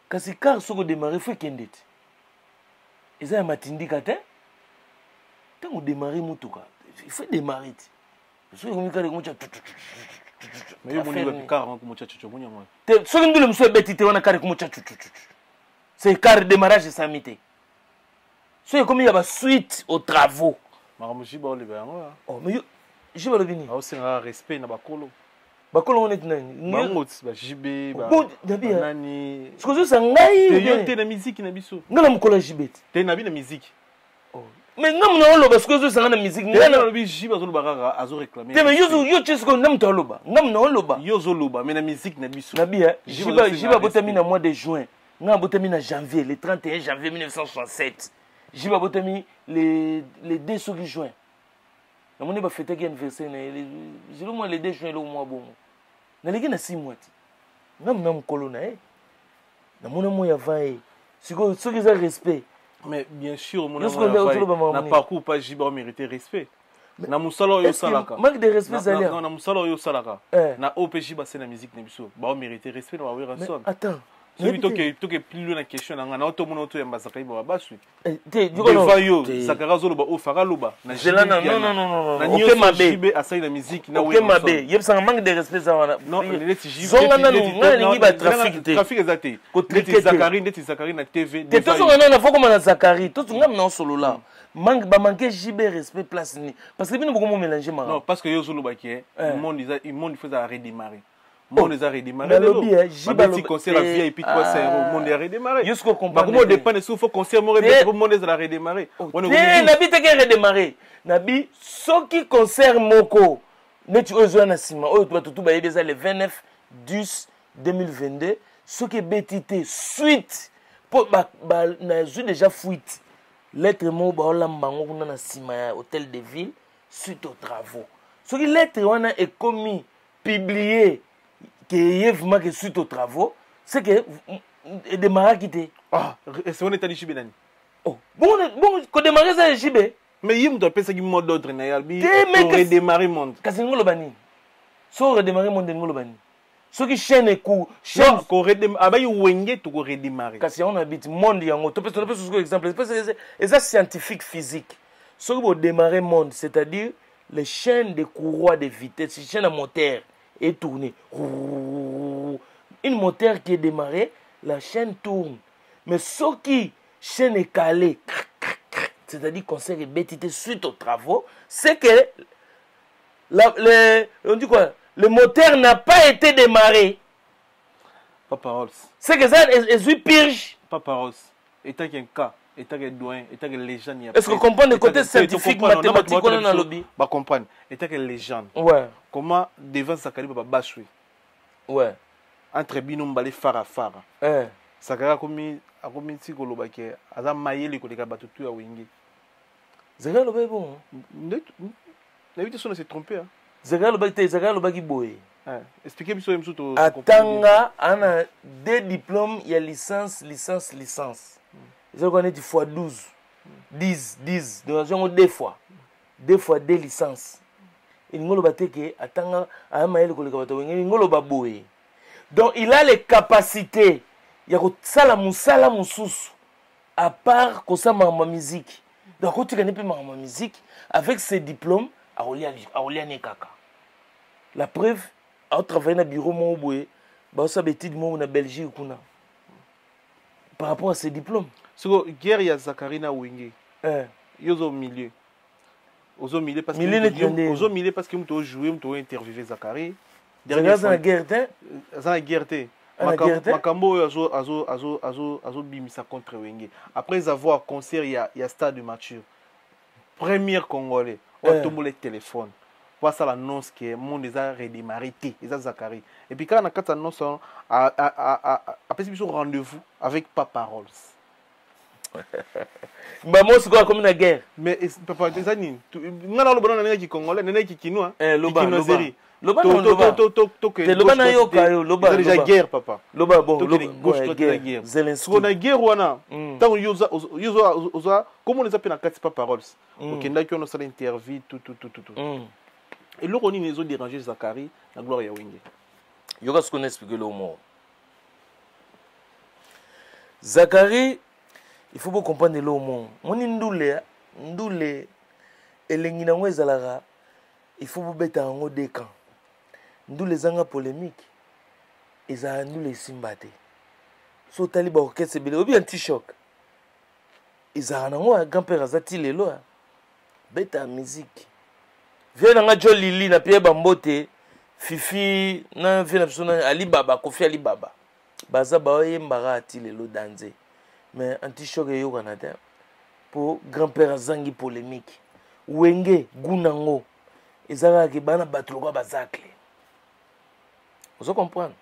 kasi car soko démarrer faut kende te eza ya matindika te ntango démarrer mutuka il faut démarrer te soki komika leko mocha
mais yo moni bakar ko mocha chuchu moni ngwa
te soki ndule mso ebeti te wana kare ko mocha chuchu c'est car démarrage ça mité soki komi ya ba suite aux travaux
makambo jiba oleba yango
oh mais jiba lobini
aosenga respect na bakolo
bakolo ngone tinani
bangoti bajibe
nani sikozo sangai
yo te na musique na biso
ngala mukolo jibeti
te na bi na musique
mais ngamu na oloba sikozo sanga na musique
ngala lobi jiba zo loba kaka azo réclamer
te mais yo chesko ngamu to oloba ngamu na oloba
yo zo loba mais na musique na biso
na bia jiba botami na mois de juin nga botami na janvier le 31 janvier 1967 jiba botami le 2 soki juin namoni bafetaki anniversaire na moi le 2 juin le mois bongo naleki na 6 mois ti nga mna mokolo na ye namona moi avant ye sikoyo soki eza respect.
Mais bien sûr, mon n'a parcours pas jiba mérité respect. Na musala oyo salaka.
Manque de respect zali.
Non, na musala oyo salaka. Na OPJ ba na musique na biso. Ba mérité respect na wa ranson.
Attends.
Celui toke plus loin la question na na auto mono to ya mbazaka ba basu.
Devant
yo, Sakara zoloba o fara loba.
Non. Na
nyoso mabe asai na musique na we.
OK mabe. Yebsa manque de respect za wana.
Non, neti jiba.
Zonga na ningi ba trafic te.
Trafic ezate. Neti Zakari na TV.
Te to zonga na foko na Zakari. To tunga na solo là. Manque JB respect place ni parce que bino beaucoup mélanger mara.
Non, parce que yo zoloba ki le monde faut à redémarrer. Monde les a redémarré.
Le
concert à VIP 300 €, monde a redémarré.
Jusqu'au comprendre.
Comment dépend de faut concert mo rebé monde les a redémarré.
Nabi te ke redémarrer. Nabi soki concert moko neti ozo na sima oyo tout ba yebeza le 29 10 2022 soki betité suite pour na zu déjà fuite. Lettre mo ba olambango kuna na sima ya hôtel de ville suite aux travaux. Soki lettre wana est commis publié que yevma que suite aux travaux, c'est que démarrer quitter.
Ah, c'est on est allé chiber nani.
Oh, bon, qu'on démarrer ça chiber.
Mais yim doit penser qu'il mode d'ordre na yalbi. Pour redémarrer monde.
Kasi ngolo bani. So redémarrer monde ngolo bani. Ce qui chaîne et coup, chaîne
ko redémarrer abayi wenge to ko redémarrer.
Kasi on habite monde yango. To peut ce exemple, c'est ça scientifique physique. Ce qui veut démarrer monde, c'est-à-dire les chaînes de courroies de vitesse, les chaînes à moteur est tournée. Une moteur qui est démarrée, la chaîne tourne. Mais ce qui chaîne est calée, c'est-à-dire qu'on s'est rébétité suite aux travaux, c'est que on dit quoi? Le moteur n'a pas été démarré.
Papa Rolls.
C'est que ça, est purge.
Papa Rolls. Étant qu'un cas, étant qu'un doyen, étant qu'un légende.
Est-ce qu'on comprend le côté scientifique, mathématique qu'on a dans le lobby?
Bah comprendre. Étant qu'un légende.
Ouais.
Comment devant Sakari papa bashwe?
Ouais.
Entre binum balé fara. Sakara komi si koloba ke aza mayele koleka batutu ya wingi.
Zaka loba bon.
N'avait son s'est trompé hein.
Zaka loba ki boye.
Expliquez biso yemsu to.
Atanga ana deux diplômes, il y a licence. Ils ont connaît 10 fois 12. 10. Donc on deux fois. 2 fois 2 licences. Ingolo bateke atanga amayele koleka batu wingi ingolo baboye. Donc il a les capacités. Il y a sala musala mususu à part que ça ma musique. Donc quand tu connais pas ma musique avec ses diplômes à Olia Nekaka. La preuve à travailler dans bureau mon boye ba ça bétide mo na Belgique kuna. Par rapport à ses diplômes.
So guerre ya Zakarina Wenge. Yozo au milieu. Ozo milieu parce que muto jouer muto interviewer Zakari.
Derrière la guerre
la guerre Makambo azo bimisa contre Wenge. Après avoir concert il y a stade de mature. Premier congolais, on tombe le téléphone. Voir ça l'annonce que monde les a redémarré les a Zakari. Et puis quand on a quatre annonces après c'est rendez-vous avec Papa Rolls.
Bah moi c'est quoi comme une guerre.
Mais papa des années. Ngana lo bana nena ki congolais nena ki kinois.
Loba.
Loba
na yo kayo loba
déjà guerre papa
loba bon
guerre Zelensky on a guerre wana tant yoza comment les appelle na kati Papa Rolls okenda ki on a interview tout et là on ils ont dérangé Zakari la gloire ya Wenge
yoga ce qu'on explique le mot Zakari il faut pas comprendre le mot moni ndule elengi na ngwe zalaka il faut pas beta en haut des camps. Nous les anga polémique. Ils ont nous les simbate. So taliba orchestre belé ou bien t-choc. Ils ont un grand-père azati lelo. Beta musique. Viens nga jo Lili na Pierre Bambote, Fifi na vient na Ali Baba, Kofi Ali Baba. Baza ba yembara ati lelo danser. Mais anti-choc yo Canada pour grand-père azangi polémique. Wenge gunango. Ezaka ki bana batuloko bazakle. Vous comprenez?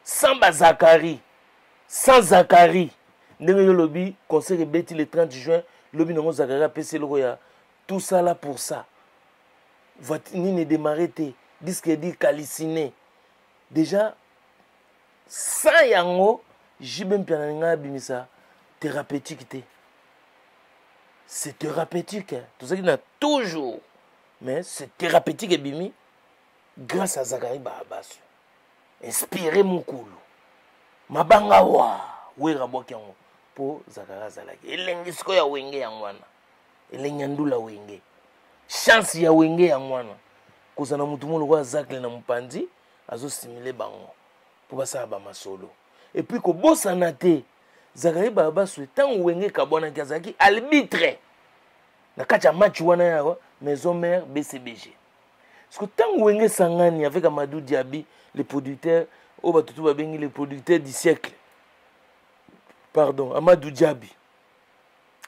Sans Zakari, sans Zakari ndenge yo lobby concert ebeti le 30 juin lobby nango Zakari apesi eloko ya tout ça là pour ça nini démarrer te disque dit caliciné déjà sans yango jibe mpiana nga abimisa thérapeutique te c'est thérapeutique hein. Tout ça qui n'a toujours mais c'est thérapeutique et bimi grâce à Zakari Bahabasu inspiré mukulu mabanga wa wera boki yango po Zakari Zalaki elengi siko ya wenge yangwana elengi ndula wenge chance ya wenge yangwana kozana mutu molo kwa Zakle na mpanzi azo stimuler bango po basala ba masolo et puis ko bosana te Zakari Bahabasu tant wenge kabona kazaki arbitre na kacha match wana yawa maison mère BCBG parce que tant wenge sangani avec Amadou Diaby les producteurs au batutu babengi les producteurs du siècle pardon Amadou Diaby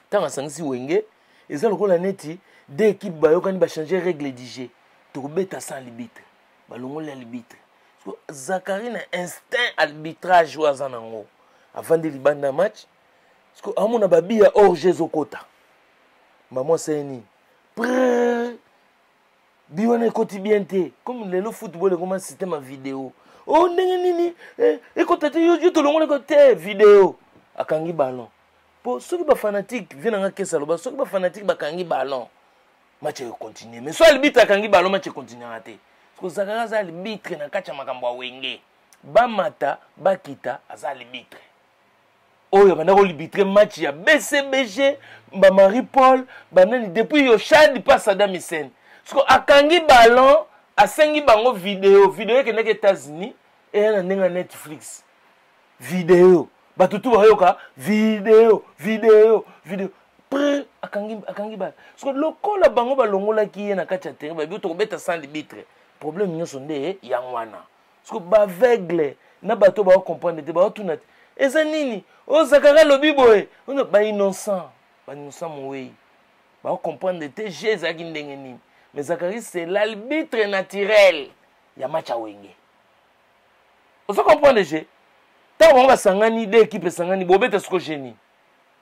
tant asangisi wenge eza lokola neti deux équipes bayokani ba changer règle du jeu to beta sans arbitre balongola arbitre parce que Zakari na instinct arbitrage wazanango avant de libanda match parce que amona babi ya hors jeu zokota maman seni biwana ekoti bien te comme le football comme un système à vidéo oh ndenge nini ekota te yo to longola ko te vidéo akangi ballon po soki ba fanatique vient nga kesa loba soki ba fanatique bakangi ballon match continue mais soit arbitre akangi ballon match continue te parce que Zakari za arbitre na kacha makambo wa wenge ba mata bakita aza arbitre oyo bana ko arbitre match ya BCBG ba Marie Paul banani depuis yo Chad pas Saddam Hussein parce que akangi ballon asengi bango vidéo ke neke États-Unis et na nenga Netflix vidéo batutu bayoka vidéo pre akangi ballon parce que lokola bango balongola ki na kacha terrain ba bito kobeta sans arbitre problème nyonso nde yangwana parce que ba aveugle na bato ba comprendre te ba tuna eza nini o Zakari lobi boye on ba innocent mowe ba comprendre te Jésus ki ndenge nini mais Zakari c'est l'arbitre naturel ya match wenge on se comprend déjà tant on va sangani deux équipes sangani bobeta siko génie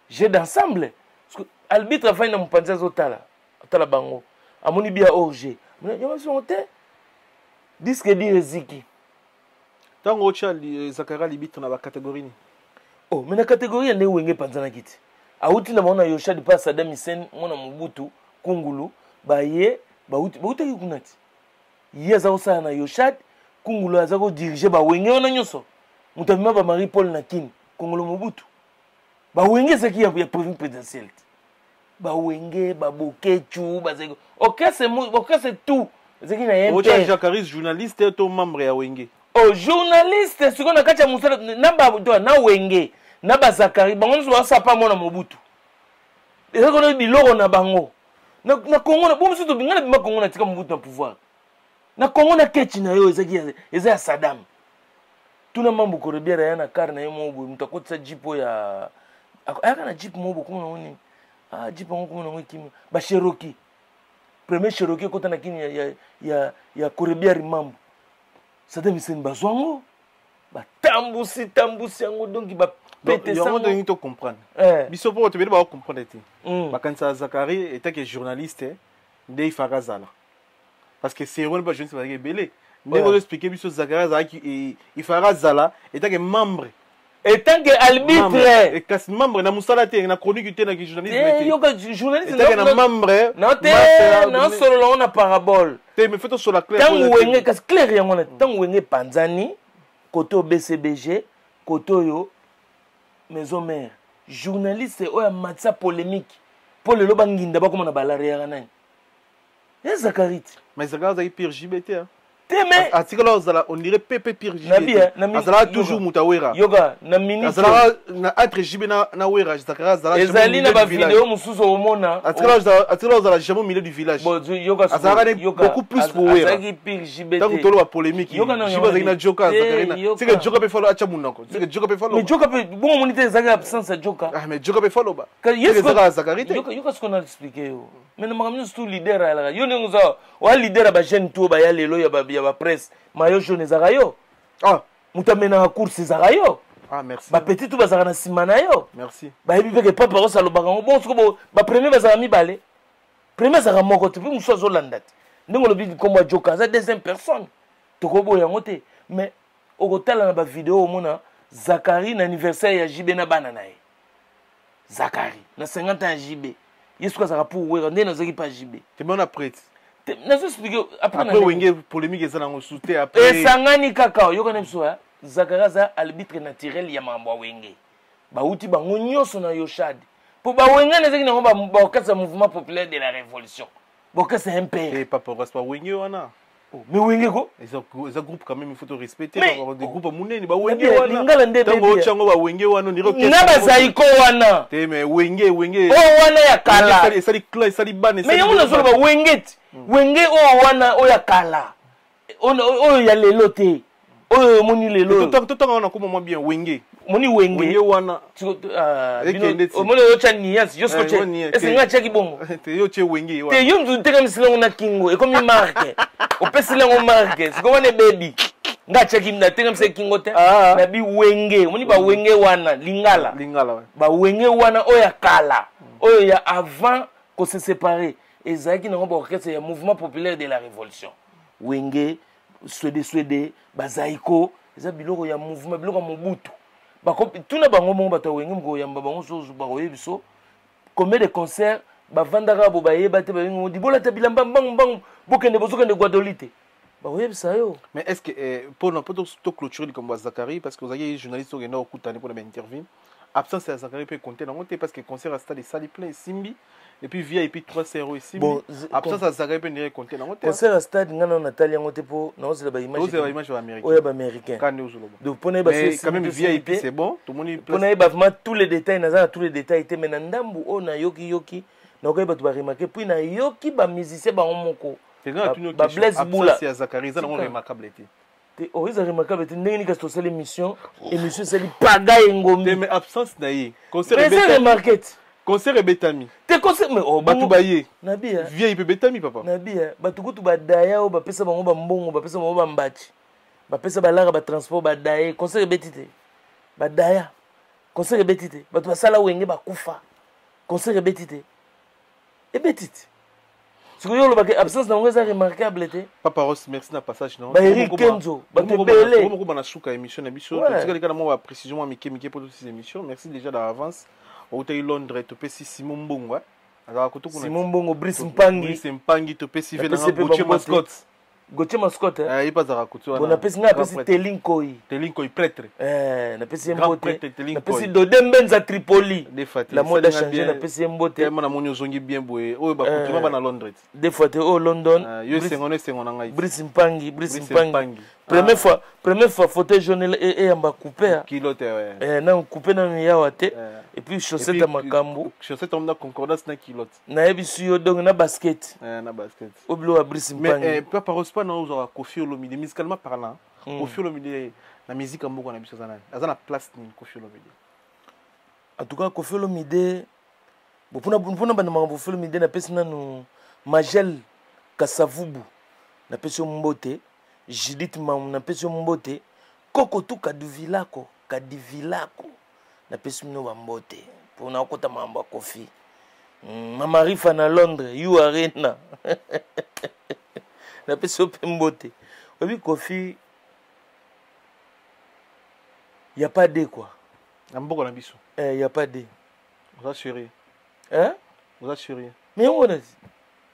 jeu d'ensemble parce que arbitre va na mpanza zotala otala bango amoni bia orge yo so te disque dire ziki
tant ocha Zakari arbitre na ba catégorie ni
oh mais na catégorie ne wenge panzana kiti auti na mona yo Chad pas Saddam Hussein mona Mobutu Kungulu baye bauti kunati yeza osana na yo Chad Kungulu azako diriger ba wenge ona nyoso mutamima ba Marie Paul na Kin Kungulu Mobutu ba wenge c'est qui ya province présidentielle ba wenge ba bokechu ba zeko OK c'est tout c'est qui na MP
ocha Zakari journaliste et to membre ya wenge
oh journaliste ce qu'on a kacha musala na ba na wenge na ba Zakari bango so sa pa mona Mobutu eza ko biloko na bango na Congo na bomo soto bingana bima Congo na tika Mobutu na pouvoir na Congo na kechi na yo eza ya Saddam tuna mambo korebiera yana kar na yemo bo mutakotsa jipo ya aka na jipo mobo kuma na oni jipo ngo kuma na ngikimi ba Cherokee premier Cherokee kota na kini ya korebiera mambo Saddam Hussein bazwango ba tambusi yango donc ba
pété ça on doit comprendre biso pour te ba comprendre te ba kanisa Zakari était que journaliste ndei farazala parce que c'est vraiment pas journaliste parce que belé mais on expliquer biso Zakari Zaki il farazala était que membre
et tant que arbitre
et que membre na musala te na chronique te na journaliste
yo ka journaliste
na membre
non solo on a parabole
te me fait sur la claire
tant wenge kas clair yango na tant wenge panzani koto BCBG koto yo maison mère journaliste oya matsa polémique pour le loba nginda ba komona balariera nani ya Zakari
mais Zakari za pire JBT hein
mais
article on dirait PP pire JBT azala toujours mutawera
yoga na ministre
azala na entre JB na wera Zakari azala
ezali na ba vidéo mususu omona
article azala jamais au milieu du village
yoga
azala beaucoup plus pour wera
azaki pire JBT
tant que la polémique JB azali na Joka Zakari c'est que Joka pe follow acha munako c'est que Joka pe follow
mais Joka pe bon monite ezaki absence ya Joka
mais Joka pe follow ba
Zakari yoga ce qu'on a expliqué yo mais na makamyo tout leader ala yo nenguza wa leader ba jeune to ba ya lelo ya ba presse mayo jaune ezaka yo mutamena course ezaka yo
Ah, merci.
Petit tout bazaka na sima na yo.
Merci.
Bayebi peke papa ko salo bakango bon soko ba premier bazaka mibale. Premier zaka moko te puis muso azolanda te. Ndenge lobi kombo joka za deuxième personne. Tokobo yango te. Mais okotala na ba vidéo omona Zakari na anniversaire ya JB na bana na ye. Zakari na 50 ans ya JB. Yesu azaka pour wera ndenge nazaki pa JB.
Te mona prête.
Nazo expliquer
après wenge polémique ezala ngo souté après.
Esangani kaka yo kana biso ya Zakari za arbitre naturel ya mambo wenge. Bauti bango nyonso na Yoshad. Po ba wenge nezaki na ba okasa mouvement populaire de la révolution. Bokasa MPR.
Et papa reste pas wenge wana.
Mais wenge ko?
Ils groupe quand même il faut te respecter des groupes munene ba wenge
wana. Lingala ndebe.
Tango chango ba wenge wana ndiro
kesa. Na bazaiko wana.
Te mais wenge.
Oh wana ya kala.
Esali clan esali bane.
Mais yango nazo ba wenge. Wenge oh wana o ya kala. O ya lelo te. Oh moni lelo.
Toto on ko mo bien wenge.
Moni wenge.
Wenge wana.
Moni yo cha nias, yo sko che. Ese nga cha kibongo.
Te yo che wenge wana.
Te yo mtu teka msilango na kingo, e komi marque. Opesilango marque. Siko wane baby. Nga cha kimna teka mse kingo te. Na bi wenge. Moni ba wenge wana lingala.
Lingala.
Ba wenge wana oya kala. Oyo ya avant qu'on se sépare. Ezaki na ba orchestre ya mouvement populaire de la révolution. Wenge Swede bazaiko eza biloko ya mouvement biloko mobutu bakopi tuna bango mo bato wenge mko yamba bango sozo bakoye biso combien de concerts bavandaka bo bayeba te bango dibola te bilamba mbang bokende bozokende Guadolite bakoye bisa yo.
Mais est-ce que pour to clôturer comme Zakari parce que vous avez journaliste qui est au coup pour l'interview absence de Zakari peut compter dans monter parce que concert à stade sali plein Simbi et puis VIP 3-0 ici bon absence à Zakari peut ne compter dans monter
concert à stade ngana Natalia ngote po na ose ba image
ose ba image américaine
oya ba américain donc pone ba
quand même VIP c'est bon tout le monde
pone ba vraiment tous les détails na tous les détails te mais na ndambu o na yoki na ko ba to ba remarquer puis na yoki ba musicien ba moko ba Blaise Boula
c'est Zakari ça on remarquable été
oh ils ont remarqué que ndenge nika to sele émission c'est li paga engombi
mais absence na yi concert
concert
betami
te concert mais oh
batu baye
nabi
vieille pe betami papa
nabi batu kutu badaya o bapesa bango ba mbongo bapesa bango ba mbachi bapesa balara ba transport badaye concert betite badaya concert betite batu basala wenge bakufa concert betite et betite. Si vous avez une absence, c'est remarquable.
Papa Ross, merci de passage.
Bah, Eric Kenzo, bah, t'es belé.
Comment on a souka émission, émission. Tu sais que moi, précision, moi, Mickey pour toutes ces émissions. Merci déjà d'avance. Au hôtel Londres, tu peux Simon Bongo.
Simon Bongo, Brice Mpangi.
Brice Mpangi, tu peux suivre dans Gauthier Mascotte.
Gauthier Mascotte.
Il passe à Rakutu.
On appelle ça Telinkoi.
Telinkoi prêtre.
On appelle ça Mbote. On appelle ça Dodembenza Tripoli. La mode a changé. On appelle ça Mbote.
On a mon zongi bien boué. Oh, bah, tu vas à Londres.
Des fois, tu es au London. Brice Mpangi. Première fois, fauteuil jaune et en bas coupé.
Kilote,
ouais. Non, coupé dans le yawate. Et puis, chaussette à Makambo.
Chaussette en concordance na kilote.
Na ebisu donc na basket.
Na basket.
Oblo à Brice Mpangi.
Mais papa Rospa na ozo Koffi Olomide musicalement parlant. Koffi Olomide la musique en beaucoup na biso zana. Azana place ni Koffi Olomide.
En tout cas Koffi Olomide bon pona bana Koffi Olomide na pesi nanu Magel Kasavubu na pesi Mbote. Judith Mam na pesi Mbote. Koko tu Kadivilako na pesi mno Mbote. Pour na okota mamba Koffi. Mama Rifa na Londres, you arena. Na pesi Mbote. Obi Koffi y a pas de quoi.
Amboko na biso.
Y a pas de.
Vous assurez.
Hein?
Vous assurez.
Mais on est.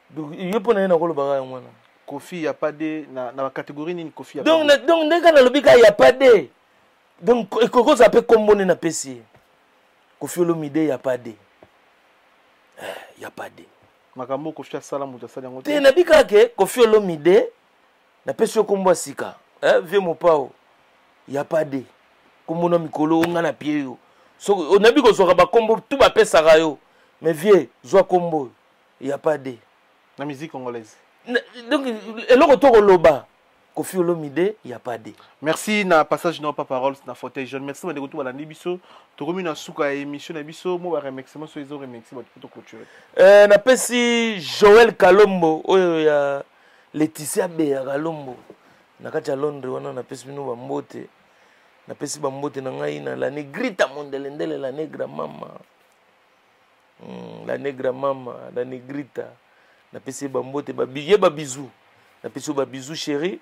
Donc il y a pas na ko lo baga ngwana.
Koffi y a pas de na catégorie ni Koffi y a
pas de. Donc ndeka na lobika y a pas de. Donc koko ça peut combiner na pesi. Koffi Olomide y a pas de. Y a pas de.
Makambo Koffi asala muta sala ngote.
Te na bika ke Koffi Olomide na pesi kombo sika. Vie mo pao. Y a pas de. Komona mikolo nga na pied yo. So on a bi ko soka ba kombo tout ba pesa ga yo. Mais vie zo kombo. Y a pas de.
La musique congolaise.
Donc eloko to ko loba. Koffi Olomide y a pas de.
Merci na passage na pas parole na fauteuil jeune. Merci de retour à la Nibiso. To komi na suka émission na biso mo ba remerciement so izo remercier ba to clôturer.
Na pesi Joël Kalombo oyo ya Laetitia Bea Kalombo. Na kati ya Londres wana na pesi bino ba mbote. napesi bambote na ngai na la negrita mondelendele la negra mama. La negra mama, la negrita. Napesi bambote babiye ba bisou. Napesi ba bisou chéri.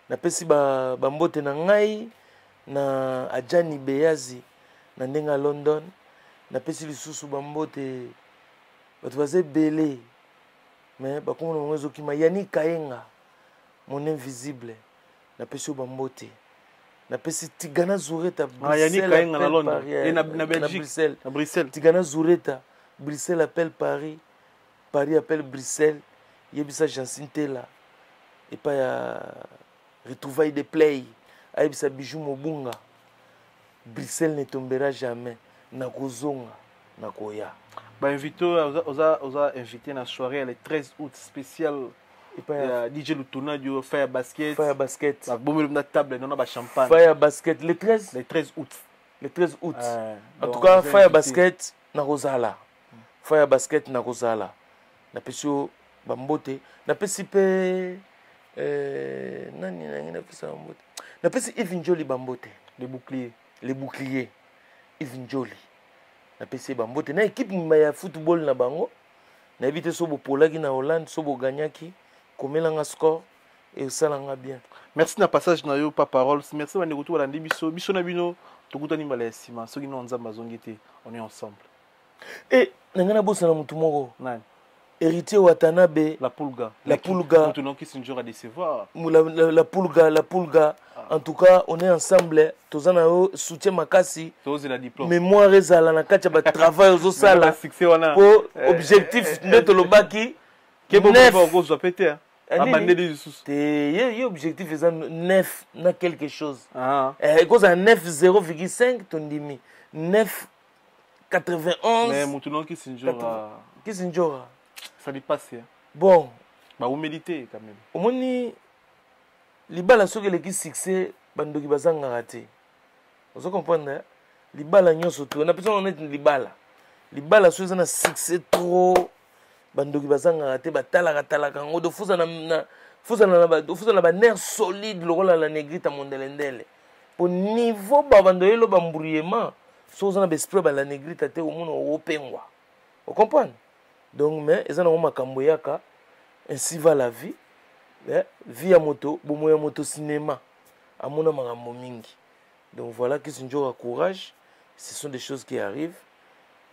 Napesi bambote na ngai na Ajani Beyazi na ndenga London. Napesi lisusu bambote batu baze belé. Mais bakona mwezo ki mayani kaenga. Mon invisible. Napesi bambote. Napesi Tigana Zureta Bruxelles
na London et na Belgique na Bruxelles.
Tigana Zureta Bruxelles appelle Paris, Paris appelle Bruxelles. Yebisa Jancinte là. Et pas ya retrouvailles de play. Ayebisa Bijou Mobunga. Bruxelles ne tombera jamais. Nakozonga, nakoya.
Bah invité, osa invité na soirée le 13 août spécial. Et pas DJ Lutuna du Fire Basket.
Fire Basket.
La bombe de table, non ba champagne.
Fire Basket le 13
août.
Le 13 août. En tout cas, Fire Basket na Rosala. Fire Basket na Rosala. Na pesio bambote, na pesi pe nani na pesa bambote. Na pesi Yves Njoli bambote,
les
boucliers. Yves Njoli. Na pesi bambote na équipe ya football na bango. Na éviter sobo polaki na Hollande, sobo gagnaki, komelanga score et salanga bien.
Merci na passage na yo Papa Rolls. Merci bande kutu balandi biso na bino tokutani mbala ya sima soki no nzamba zongete on est ensemble.
Et nangana bossa na mutu moko.
Nani?
Héritier Watanabe,
la Pulga.
Mutu
non qui s'injure à décevoir.
La Pulga. En tout cas, on est ensemble. Tozana yo soutien makasi.
Toze la diplôme.
Mémoire ezala na kacha ba travail aux sala. Pour objectif ndeto lobaki.
Ke bon va go zo péter. Abandé des sous.
Té objectif est 9 na quelque chose.
Cause
à 9,0,5 tondimi. 9,91.
Mais mutu non qui s'injure. Ça dépasse.
Bon.
Bah vous méditez quand même.
Au moni libala soki leki succès bandoki bazanga raté. Vous comprenez? Libala nyonso to na personne honnête libala soki na succès trop bandoki bazanga raté batala ngo do fuza na ba nerf solide lokola la negrita mondelendele. Au niveau ba bandoyelo ba mbrouillement soki na besprit ba la negrita te omono opengwa. Vous comprenez? Donc mais ezana ngo makambo yaka ainsi va la vie. Vie à moto, bomo ya moto cinéma, à mon makambo mingi. Donc voilà que c'est un jour à courage. Ce sont des choses qui arrivent.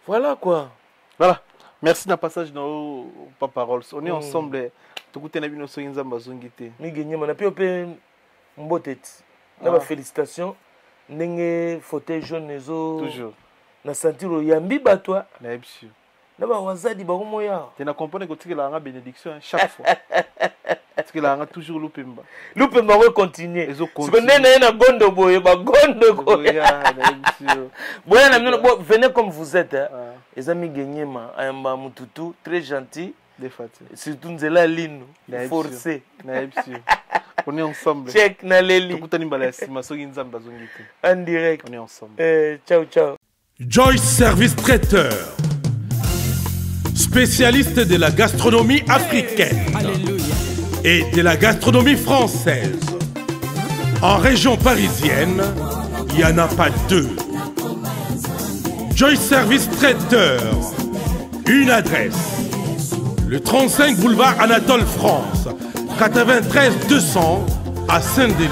Voilà quoi.
Voilà. Merci d'un passage dans Papa Rolls. On est ensemble. Tout le monde est ensemble.
Migé mana pi opé mbotet. Na ba félicitations. Ndenge fauteuil jaune ezo.
Toujours.
Na sentiro yambi batwa.
Na ebsi.
Na ba wazadi ba moya.
Tu na comprendre que tu la bénédiction chaque fois. Parce que là on a toujours Lupemba.
Lupemba va continuer. Parce que nene na gondo boye ba gondo ko. Boya na mino venez comme vous êtes hein. Les amis Genyema ayamba mututu très gentil.
Des fatigues.
Surtout nzela lino forcé.
Na ebsi. On est ensemble.
Check na leli.
Tukutani mbala sima soki nzamba zongite.
En direct.
On est ensemble.
Ciao ciao.
Joyce Service Traiteur, spécialiste de la gastronomie africaine et de la gastronomie française. En région parisienne, il n'y en a pas deux. Joyce Service Traiteur, une adresse. Le 35 boulevard Anatole France, 93 200 à Saint-Denis.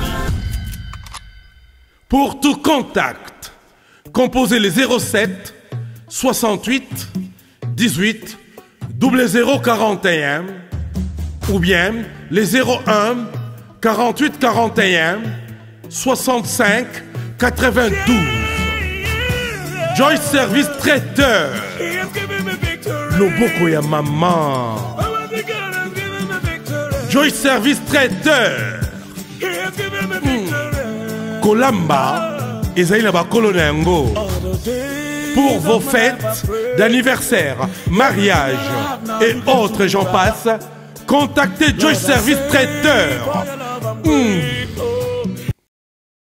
Pour tout contact, composez les 07 68 18 0041 ou bien les 01 48 41 65 92. Joyce Service Traiteur. Loboko ya maman. Joyce Service Traiteur. Kolamba ezali na bakolo na yango. Pour vos fêtes d'anniversaire, mariage et autres j'en passe, contactez Joyce Service Traiteur.